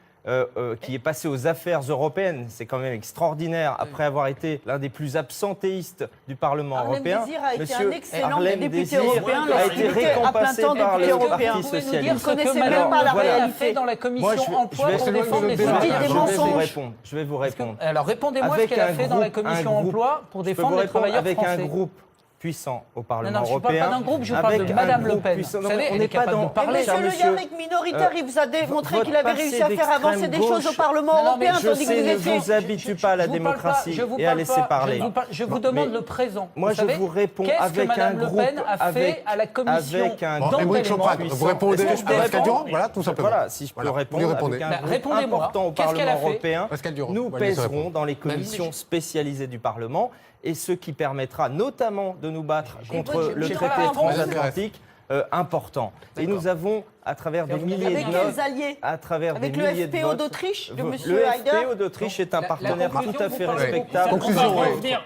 qui est passé aux affaires européennes, c'est quand même extraordinaire, après avoir été l'un des plus absentéistes du Parlement européen. Monsieur Harlem Désir a été récompensé par le Parti socialiste. Vous connaissez même pas la réalité dans la commission emploi pour défendre les salariés. Je vais vous répondre. Alors répondez-moi ce qu'elle a fait dans la commission emploi pour défendre les travailleurs français. Avec un groupe puissant au Parlement européen. Je ne parle pas d'un groupe, je parle de Madame Le Pen. Vous savez, on n'est pas dans parler. Monsieur Le Yarrick, minoritaire, il vous a démontré qu'il avait réussi à faire avancer des choses au Parlement européen, tandis que vous étiez... Je ne vous habitue pas à la démocratie et à laisser parler. Je vous demande le présent. Moi, je vous réponds avec un groupe... Qu'est-ce que Madame Le Pen a fait à la commission Vous répondez à Pascal Durand, voilà, tout simplement. Voilà, si je peux répondre avec un groupe important au Parlement européen, nous pèserons dans les commissions spécialisées du Parlement, et ce qui permettra notamment de nous battre contre le traité transatlantique important. Et nous avons, à travers des milliers de notes, à travers des milliers de votes... Avec le FPO d'Autriche de M. Haïder. Le FPO d'Autriche est un partenaire tout à fait respectable.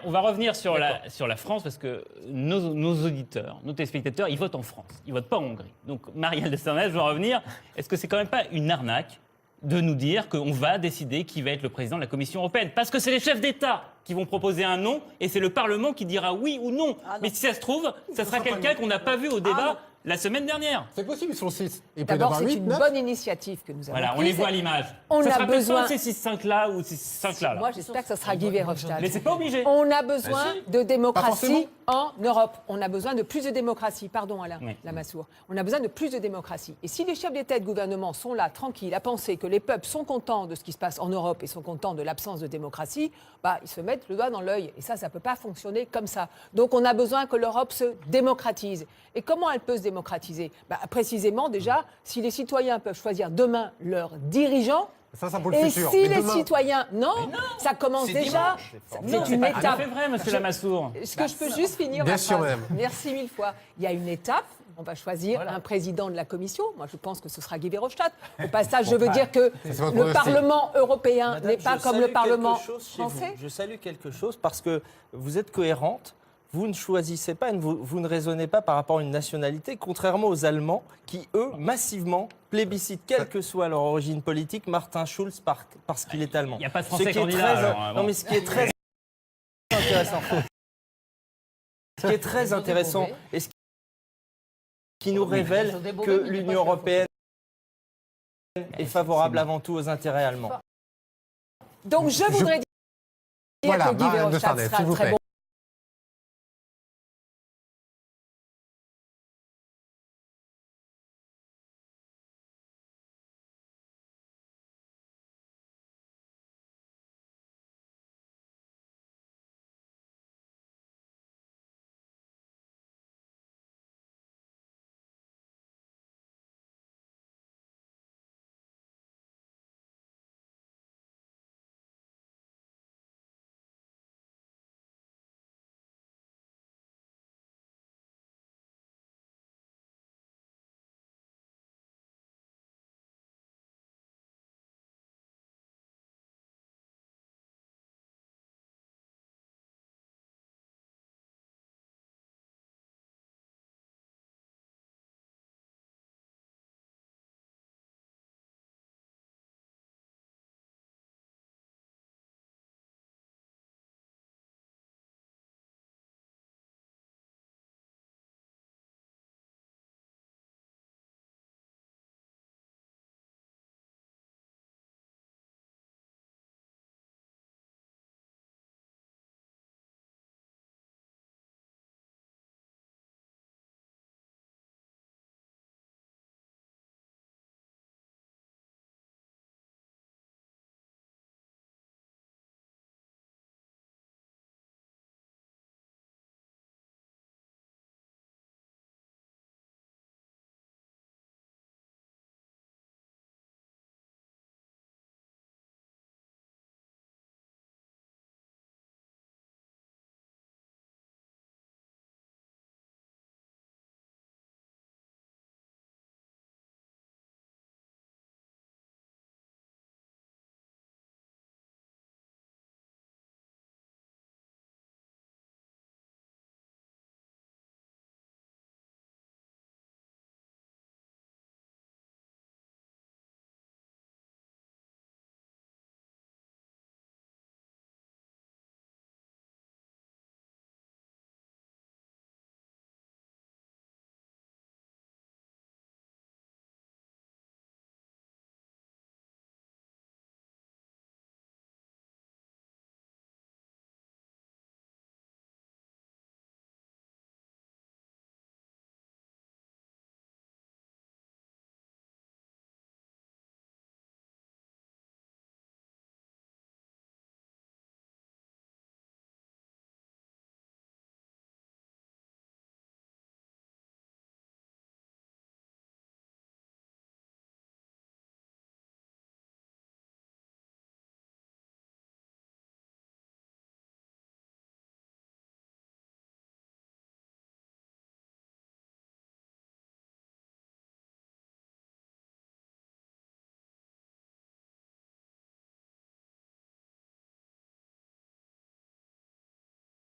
On va revenir sur la France, parce que nos auditeurs, nos téléspectateurs, ils votent en France. Ils ne votent pas en Hongrie. Donc, Marielle de Sarnez, je veux en revenir. Est-ce que c'est quand même pas une arnaque de nous dire qu'on va décider qui va être le président de la Commission européenne? Parce que c'est les chefs d'État qui vont proposer un nom et c'est le Parlement qui dira oui ou non. Mais si ça se trouve, ça sera quelqu'un qu'on n'a pas vu au débat la semaine dernière. C'est possible, ils sont 6. D'abord, c'est une bonne initiative que nous avons Voilà, on les voit à l'image. On ça a sera besoin de ces 6-5-là ou ces 5-là. Moi, j'espère que ça sera Guy Verhofstadt. Mais c'est pas obligé. On a besoin de démocratie en Europe. On a besoin de plus de démocratie. Pardon, Alain Lamassoure. On a besoin de plus de démocratie. Et si les chefs d'État et de gouvernement sont là, tranquilles, à penser que les peuples sont contents de ce qui se passe en Europe et sont contents de l'absence de démocratie, ils se mettent le doigt dans l'œil. Et ça ne peut pas fonctionner comme ça. Donc, on a besoin que l'Europe se démocratise. Et comment elle peut se démocratiser? Précisément, déjà, si les citoyens peuvent choisir demain leurs dirigeants, ça pour le et futur. si les citoyens... Non, ça commence déjà. C'est une étape. C'est vrai, monsieur Lamassoure. Est-ce que je peux juste finir Bien ma sûr, phrase? madame. Merci mille fois. Il y a une étape. On va choisir un président de la Commission. Moi, je pense que ce sera Guy Verhofstadt. Au passage, je veux dire que le Parlement européen n'est pas comme le Parlement français. Je salue quelque chose parce que vous êtes cohérente. Vous ne choisissez pas, vous ne raisonnez pas par rapport à une nationalité, contrairement aux Allemands qui, eux, massivement plébiscitent, quelle que soit leur origine politique, Martin Schulz parce qu'il est allemand. Il n'y a pas de Français candidat. Non, mais ce qui est très intéressant, ce qui est très intéressant et ce qui nous révèle que l'Union européenne est favorable avant tout aux intérêts allemands. Donc, je voudrais dire que Guy Verhofstadt sera très bon.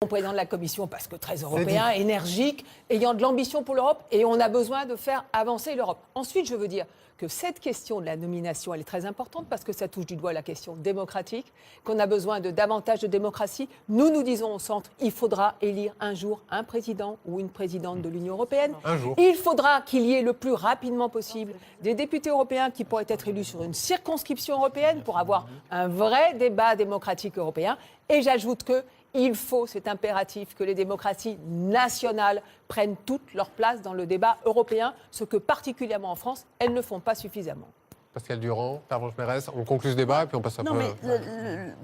président de la Commission parce que très européen, énergique, ayant de l'ambition pour l'Europe et on a besoin de faire avancer l'Europe. Ensuite, je veux dire que cette question de la nomination, elle est très importante parce que ça touche du doigt la question démocratique, qu'on a besoin de davantage de démocratie. Nous disons au centre, il faudra élire un jour un président ou une présidente de l'Union européenne. Un jour. Il faudra qu'il y ait le plus rapidement possible des députés européens qui pourraient être élus sur une circonscription européenne pour avoir un vrai débat démocratique européen. Et j'ajoute que il faut, c'est impératif, que les démocraties nationales prennent toute leur place dans le débat européen, ce que particulièrement en France, elles ne font pas suffisamment. Pascal Durand, Pervenche Mérès, on conclut ce débat et puis on passe un peu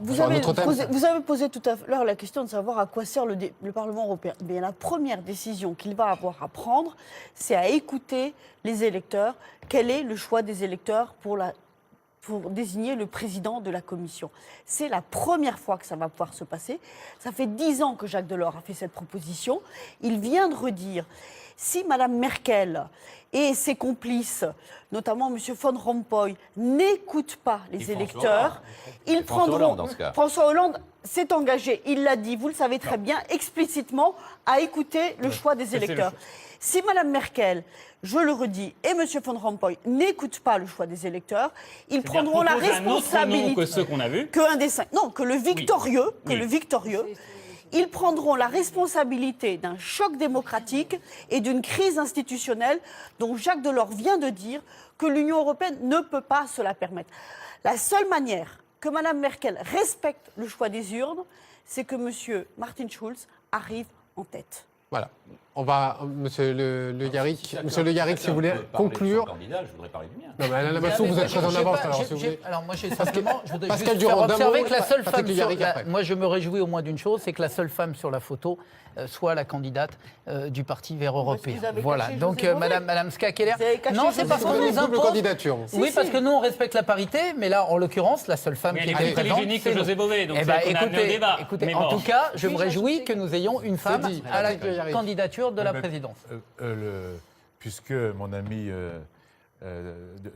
vous avez posé tout à l'heure la question de savoir à quoi sert le Parlement européen. Mais la première décision qu'il va avoir à prendre, c'est à écouter les électeurs. Quel est le choix des électeurs pour désigner le président de la Commission? C'est la première fois que ça va pouvoir se passer. Ça fait 10 ans que Jacques Delors a fait cette proposition. Il vient de redire, si Mme Merkel et ses complices, notamment M. Van Rompuy, n'écoutent pas les électeurs, ils prendront... François Hollande s'est engagé, il l'a dit, vous le savez très bien, explicitement, à écouter le choix des électeurs. Si Mme Merkel, je le redis, et M. Van Rompuy n'écoutent pas le choix des électeurs, ils prendront la responsabilité... que ceux qu'on a vus. Que le victorieux, ils prendront la responsabilité d'un choc démocratique et d'une crise institutionnelle dont Jacques Delors vient de dire que l'Union européenne ne peut pas se la permettre. La seule manière que Mme Merkel respecte le choix des urnes, c'est que M. Martin Schulz arrive en tête. Voilà. On va, Monsieur Le Yarrick, si vous voulez conclure. Candidat, je voudrais parler du mien. Non, mais Alain Lamassoure, vous êtes très en avance. Alors, si vous voulez. Alors moi, j'ai simplement, je voudrais Pascal juste faire Durand, observer que la seule femme. après. Moi, je me réjouis au moins d'une chose, c'est que la seule femme sur la photo soit la candidate du Parti Vert européen. Voilà. Donc, Madame Ska Keller. Non, c'est parce qu'on nous impose. Candidature. Oui, parce que nous, on respecte la parité, mais là, en l'occurrence, la seule femme qui était présente, c'est José Bové. Donc, écoutez, en tout cas, je me réjouis que nous ayons une femme à la candidature de la présidence. Puisque mon ami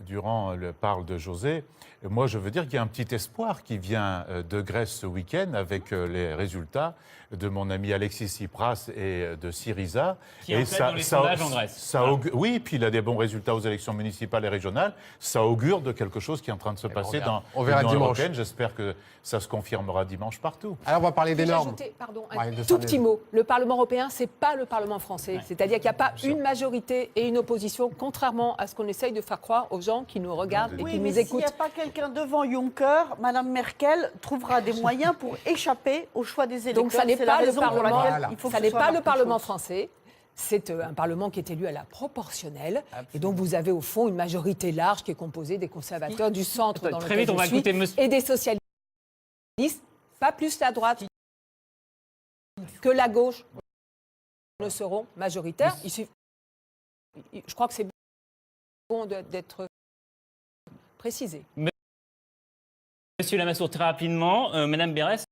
Durand parle de José, moi je veux dire qu'il y a un petit espoir qui vient de Grèce ce week-end avec les résultats de mon ami Alexis Tsipras et de Syriza. Qui est dans les sondages en Grèce. Oui, puis il a des bons résultats aux élections municipales et régionales. Ça augure de quelque chose qui est en train de se passer dans l'Union européenne. J'espère que ça se confirmera dimanche partout. Alors on va parler des normes. Pardon, tout petit mot. Le Parlement européen, c'est pas le Parlement français. C'est-à-dire qu'il n'y a pas une majorité et une opposition, contrairement à ce qu'on essaye de faire croire aux gens qui nous regardent et qui nous écoutent. S'il n'y a pas quelqu'un devant Juncker, Mme Merkel trouvera des moyens pour échapper au choix des électeurs. Donc ça n'est pas le Parlement, ça n'est pas le Parlement chose. français. C'est un Parlement qui est élu à la proportionnelle. Absolument. Et donc vous avez au fond une majorité large qui est composée des conservateurs du centre dans très vite, on va écouter monsieur... et des socialistes. Pas plus la droite que la gauche ne seront majoritaires. Je crois que c'est bon d'être précisé. Monsieur Lamassoure, très rapidement, Madame Berès.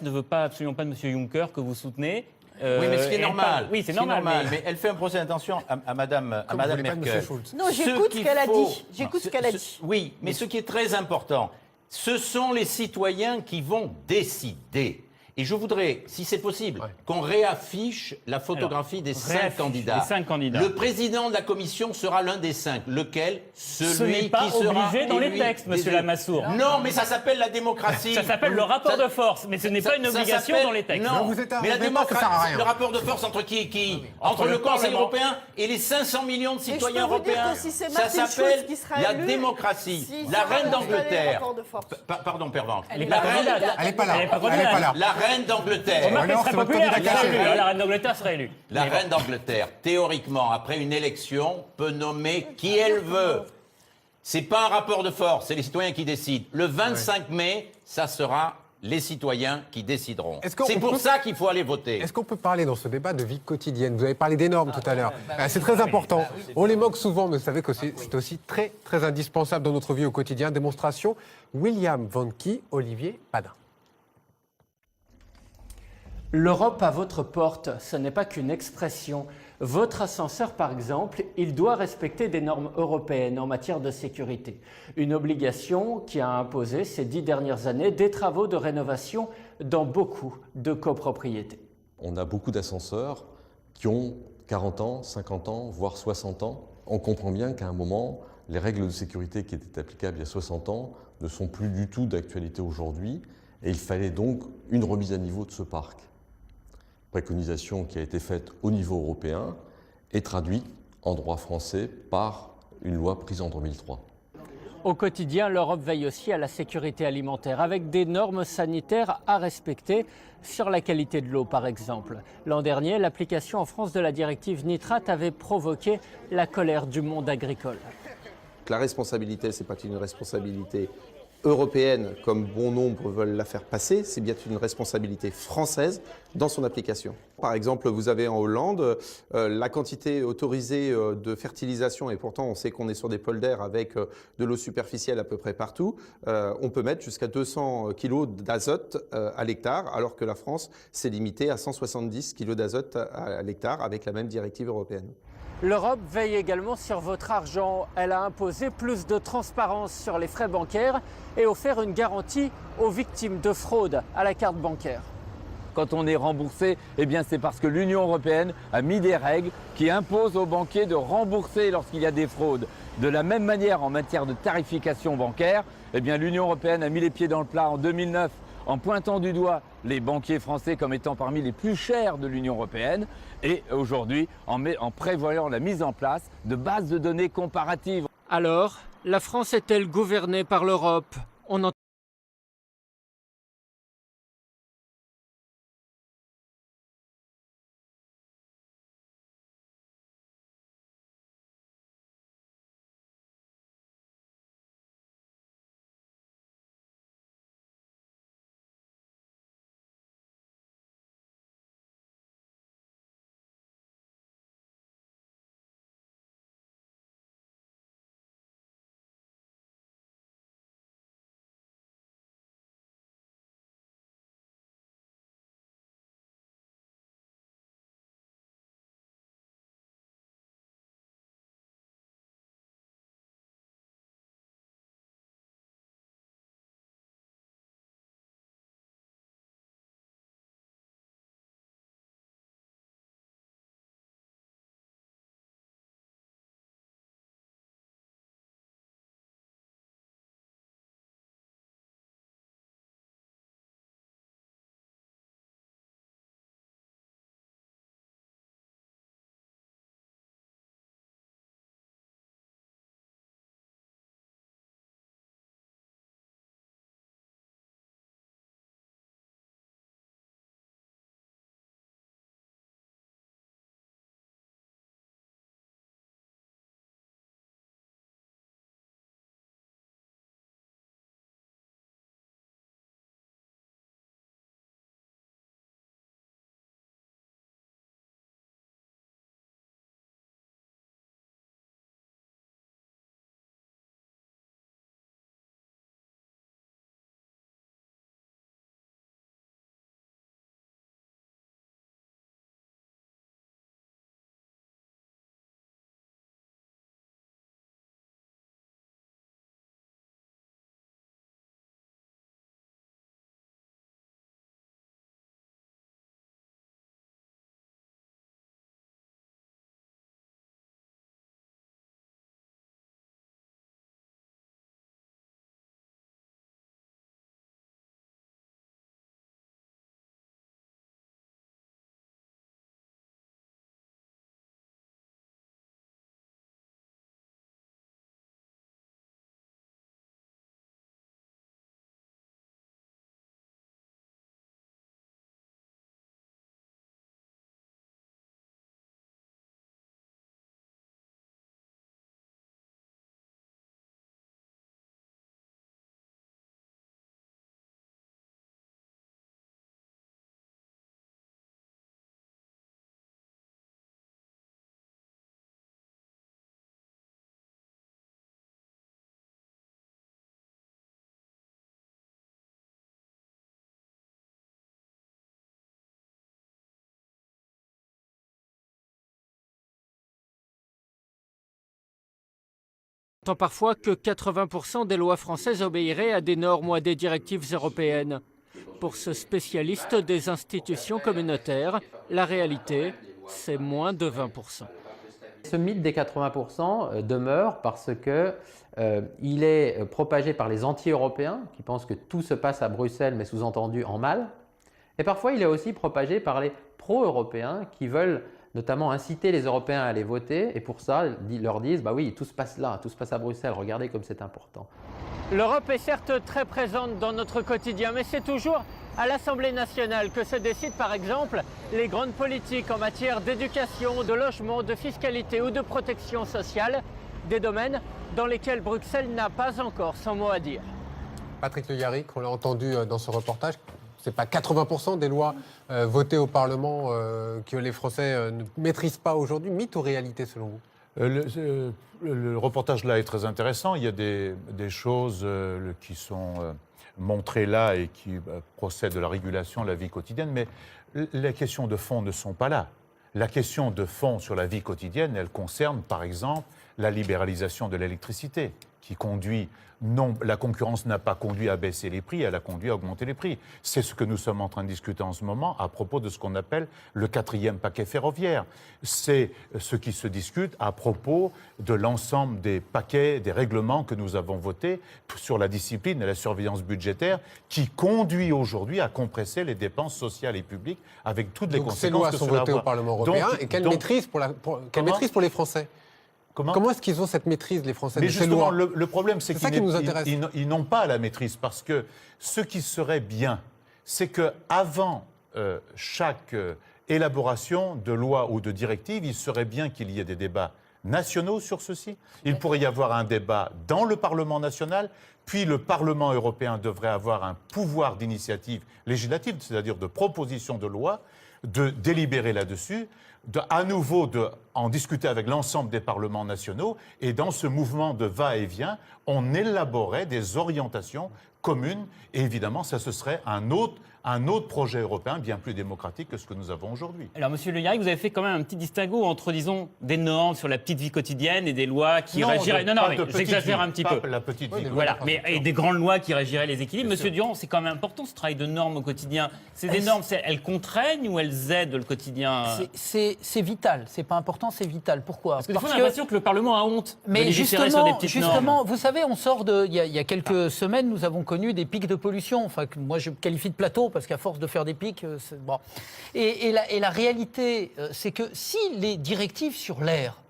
ne veut pas absolument pas de M. Juncker que vous soutenez. Oui, mais ce qui est normal. Oui, c'est normal. Mais elle fait un procès d'intention à Madame Merkel. Non, j'écoute ce qu'elle a dit. J'écoute ce qu'elle a dit. Oui, mais ce qui est très important, ce sont les citoyens qui vont décider. Et je voudrais, si c'est possible, qu'on réaffiche la photographie des 5 candidats. Les 5 candidats. Le président de la commission sera l'un des 5. Lequel? Ce n'est pas obligé dans les textes, monsieur Lamassoure. Non, mais ça s'appelle la démocratie. Ça s'appelle le rapport de force, mais ce n'est pas une obligation dans les textes. Non, vous êtes mais la démocratie, ça sert à rien. le rapport de force entre qui Entre le Conseil européen et les 500 millions de citoyens européens. Ça s'appelle la démocratie. La reine d'Angleterre. Pardon, Pervenche. Elle n'est pas là. La reine d'Angleterre. Remarquez, serait populaire, elle serait élue. La reine d'Angleterre serait élue. La reine d'Angleterre, théoriquement, après une élection, peut nommer qui elle veut. C'est pas un rapport de force, c'est les citoyens qui décident. Le 25 mai, ça sera les citoyens qui décideront. C'est pour ça qu'il faut aller voter. Est-ce qu'on peut parler dans ce débat de vie quotidienne? Vous avez parlé des normes tout à l'heure. C'est très important. On les moque souvent, mais vous savez que c'est aussi très, très indispensable dans notre vie au quotidien. Démonstration, William Vanquis, Olivier Padin. L'Europe à votre porte, ce n'est pas qu'une expression. Votre ascenseur, par exemple, il doit respecter des normes européennes en matière de sécurité. Une obligation qui a imposé ces 10 dernières années des travaux de rénovation dans beaucoup de copropriétés. On a beaucoup d'ascenseurs qui ont 40 ans, 50 ans, voire 60 ans. On comprend bien qu'à un moment, les règles de sécurité qui étaient applicables il y a 60 ans ne sont plus du tout d'actualité aujourd'hui. Et il fallait donc une remise à niveau de ce parc. Préconisation qui a été faite au niveau européen et traduite en droit français par une loi prise en 2003. Au quotidien, l'Europe veille aussi à la sécurité alimentaire, avec des normes sanitaires à respecter sur la qualité de l'eau, par exemple. L'an dernier, l'application en France de la directive nitrate avait provoqué la colère du monde agricole. La responsabilité, ce n'est pas une responsabilité européenne, comme bon nombre veulent la faire passer, c'est bien une responsabilité française dans son application. Par exemple, vous avez en Hollande la quantité autorisée de fertilisation, et pourtant on sait qu'on est sur des polders avec de l'eau superficielle à peu près partout, on peut mettre jusqu'à 200 kg d'azote à l'hectare, alors que la France s'est limitée à 170 kg d'azote à l'hectare avec la même directive européenne. L'Europe veille également sur votre argent. Elle a imposé plus de transparence sur les frais bancaires et offert une garantie aux victimes de fraude à la carte bancaire. Quand on est remboursé, eh bien c'est parce que l'Union européenne a mis des règles qui imposent aux banquiers de rembourser lorsqu'il y a des fraudes. De la même manière, en matière de tarification bancaire, eh bien l'Union européenne a mis les pieds dans le plat en 2009 en pointant du doigt les banquiers français comme étant parmi les plus chers de l'Union européenne et aujourd'hui en prévoyant la mise en place de bases de données comparatives. Alors, la France est-elle gouvernée par l'Europe? tant parfois que 80% des lois françaises obéiraient à des normes ou à des directives européennes. Pour ce spécialiste des institutions communautaires, la réalité, c'est moins de 20%. Ce mythe des 80% demeure parce que il est propagé par les anti-européens qui pensent que tout se passe à Bruxelles, mais sous-entendu en mal. Et parfois, il est aussi propagé par les pro-européens qui veulent notamment inciter les Européens à aller voter. Et pour ça, ils leur disent, bah oui, tout se passe là, tout se passe à Bruxelles, regardez comme c'est important. L'Europe est certes très présente dans notre quotidien, mais c'est toujours à l'Assemblée nationale que se décident par exemple les grandes politiques en matière d'éducation, de logement, de fiscalité ou de protection sociale, des domaines dans lesquels Bruxelles n'a pas encore son mot à dire. Patrick Le Yarrick, on l'a entendu dans ce reportage, c'est pas 80% des lois votées au Parlement que les Français ne maîtrisent pas aujourd'hui. Mythe ou réalité selon vous? Le reportage là est très intéressant. Il y a des choses qui sont montrées là et qui procèdent de la régulation de la vie quotidienne, mais les questions de fond ne sont pas là. La question de fond sur la vie quotidienne, elle concerne par exemple la libéralisation de l'électricité, qui conduit, non, la concurrence n'a pas conduit à baisser les prix, elle a conduit à augmenter les prix. C'est ce que nous sommes en train de discuter en ce moment à propos de ce qu'on appelle le 4e paquet ferroviaire. C'est ce qui se discute à propos de l'ensemble des paquets, des règlements que nous avons votés sur la discipline et la surveillance budgétaire, qui conduit aujourd'hui à compresser les dépenses sociales et publiques avec toutes les conséquences ces lois que sont cela votées a. au Parlement européen et quelle maîtrise pour les Français? Comment est-ce qu'ils ont cette maîtrise, les Français, Mais de ces justement, lois? le problème, c'est qu'ils n'ont pas la maîtrise, parce que ce qui serait bien, c'est qu'avant chaque élaboration de loi ou de directive, il serait bien qu'il y ait des débats nationaux sur ceci. Il pourrait y avoir un débat dans le Parlement national, puis le Parlement européen devrait avoir un pouvoir d'initiative législative, c'est-à-dire de proposition de loi, de délibérer là-dessus, à nouveau en discuter avec l'ensemble des parlements nationaux, et dans ce mouvement de va-et-vient, on élaborait des orientations communes, et évidemment, ça ce serait un autre projet européen bien plus démocratique que ce que nous avons aujourd'hui. Alors, Monsieur Le Yarrick, vous avez fait quand même un petit distinguo entre, disons, des normes sur la petite vie quotidienne et des lois qui régiraient... Non, mais j'exagère un petit peu. La petite vie. Voilà, et des grandes lois qui régiraient les équilibres. Monsieur Durand, c'est quand même important ce travail de normes au quotidien. C'est des normes, elles contraignent ou elles aident le quotidien? C'est vital, c'est pas important, c'est vital. Pourquoi? Parce que des fois, on a l'impression que le Parlement a honte de légiférer sur des petites normes. Justement, vous savez, on sort de... Il y a quelques semaines, nous avons connu des pics de pollution, enfin, que moi je qualifie de plateau, parce qu'à force de faire des pics, bon. Et la réalité, c'est que si les directives sur l'air,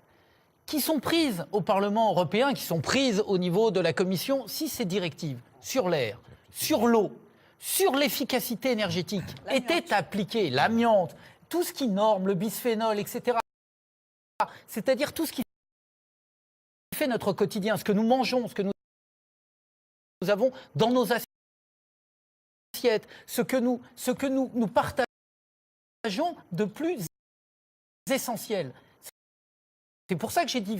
qui sont prises au Parlement européen, qui sont prises au niveau de la Commission, si ces directives sur l'air, sur l'eau, sur l'efficacité énergétique étaient appliquées, l'amiante, tout ce qui norme, le bisphénol, etc., c'est-à-dire tout ce qui fait notre quotidien, ce que nous mangeons, ce que nous avons dans nos assiettes, ce que nous partageons de plus essentiel. C'est pour ça que j'ai dit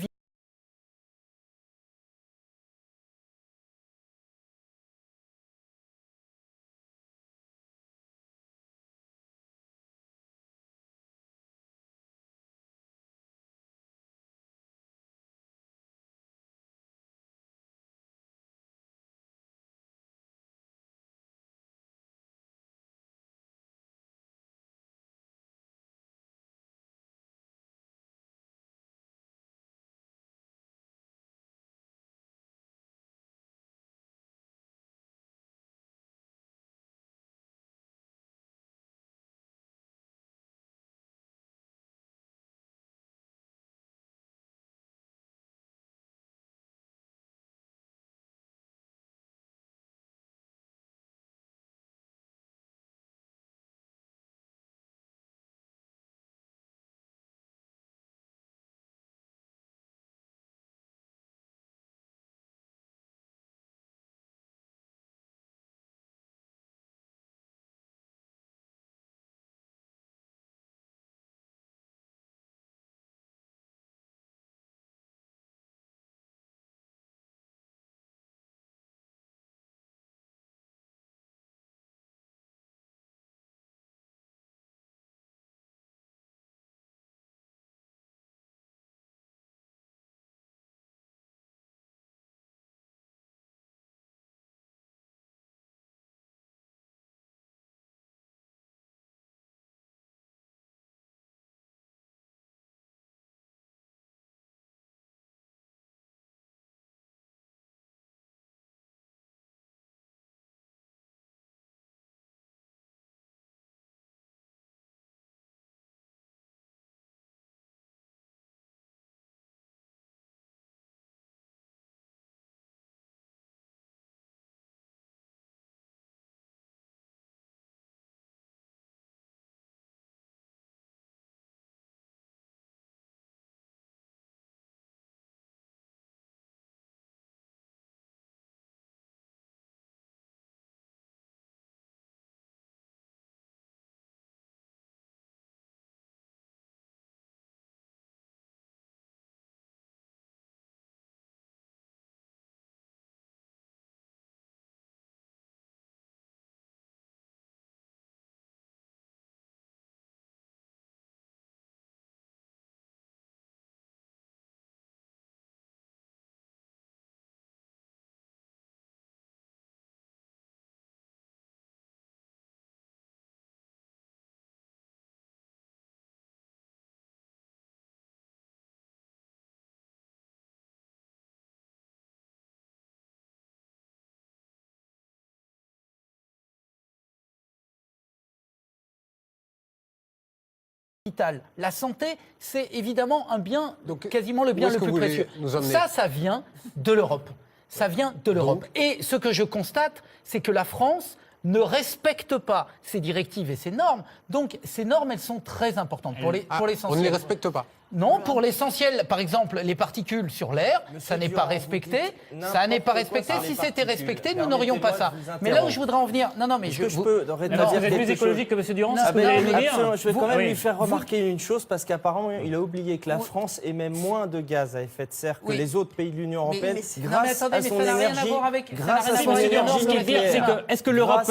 vital. La santé, c'est évidemment un bien, quasiment le bien où est-ce le que plus vous voulez précieux. nous emmener ? Ça vient de l'Europe. Ça vient de l'Europe. Et ce que je constate, c'est que la France ne respecte pas ces directives et ces normes. Donc, ces normes, elles sont très importantes pour l'essentiel. On ne les respecte pas. Non, pour l'essentiel, par exemple, les particules sur l'air, ça n'est pas respecté. Ça n'est pas respecté. Si c'était respecté, nous n'aurions pas ça. Mais là où je voudrais en venir, non, mais je peux vous êtes plus écologique que M. Durand, c'est ce que vous allez nous dire. Je vais quand même lui faire remarquer une chose, parce qu'apparemment, il a oublié que la France émet moins de gaz à effet de serre que les autres pays de l'Union européenne grâce à son énergie. Grâce à son énergie nucléaire. Est-ce que l'Europe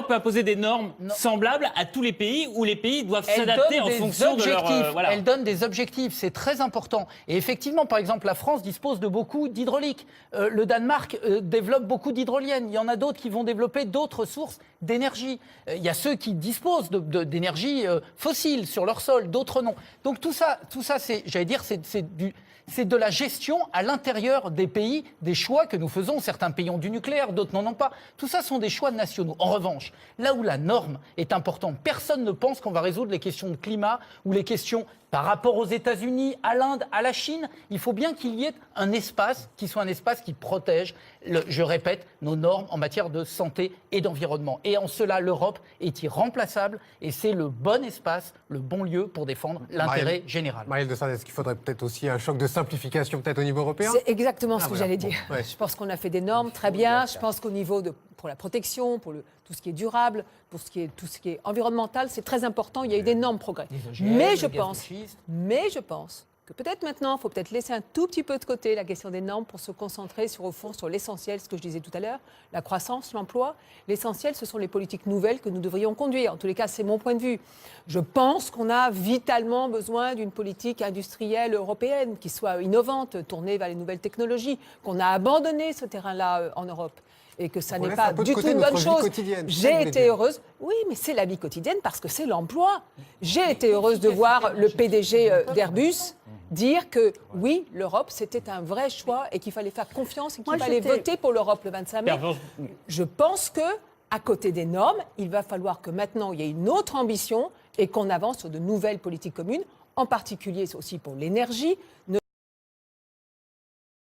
peut imposer des normes semblables à tous les pays où les pays doivent s'adapter en fonction de leur... Elle donne des objectifs, c'est très important. Et effectivement, par exemple, la France dispose de beaucoup d'hydraulique. Le Danemark développe beaucoup d'hydroliennes. Il y en a d'autres qui vont développer d'autres sources d'énergie. Il y a ceux qui disposent d'énergie fossile sur leur sol, d'autres non. Donc tout ça c'est, j'allais dire, c'est de la gestion à l'intérieur des pays, des choix que nous faisons. Certains pays ont du nucléaire, d'autres n'en ont pas. Tout ça sont des choix nationaux. En revanche, là où la norme est importante, personne ne pense qu'on va résoudre les questions de climat ou les questions par rapport aux États-Unis, à l'Inde, à la Chine. Il faut bien qu'il y ait un espace qui soit un espace qui protège, je répète, nos normes en matière de santé et d'environnement. Et en cela, l'Europe est irremplaçable et c'est le bon espace, le bon lieu pour défendre l'intérêt général. Maëlle de Sarnez, est-ce qu'il faudrait peut-être aussi un choc de simplification peut-être au niveau européen ? C'est exactement ce que j'allais dire. Bon, ouais. Je pense qu'on a fait des normes très bien. Je pense qu'au niveau pour la protection, pour tout ce qui est durable, pour tout ce qui est environnemental, c'est très important. Il y a eu d'énormes progrès. Mais je pense que peut-être maintenant, il faut peut-être laisser un tout petit peu de côté la question des normes pour se concentrer au fond, sur l'essentiel, ce que je disais tout à l'heure, la croissance, l'emploi. L'essentiel, ce sont les politiques nouvelles que nous devrions conduire. En tous les cas, c'est mon point de vue. Je pense qu'on a vitalement besoin d'une politique industrielle européenne qui soit innovante, tournée vers les nouvelles technologies, qu'on a abandonné ce terrain-là en Europe. Et que ça n'est pas du tout une bonne chose. J'ai été heureuse. Oui, mais c'est la vie quotidienne parce que c'est l'emploi. J'ai été heureuse de voir le PDG d'Airbus dire que oui, l'Europe, c'était un vrai choix et qu'il fallait faire confiance et qu'il fallait voter pour l'Europe le 25 mai. Je pense que, à côté des normes, il va falloir que maintenant il y ait une autre ambition et qu'on avance sur de nouvelles politiques communes, en particulier aussi pour l'énergie.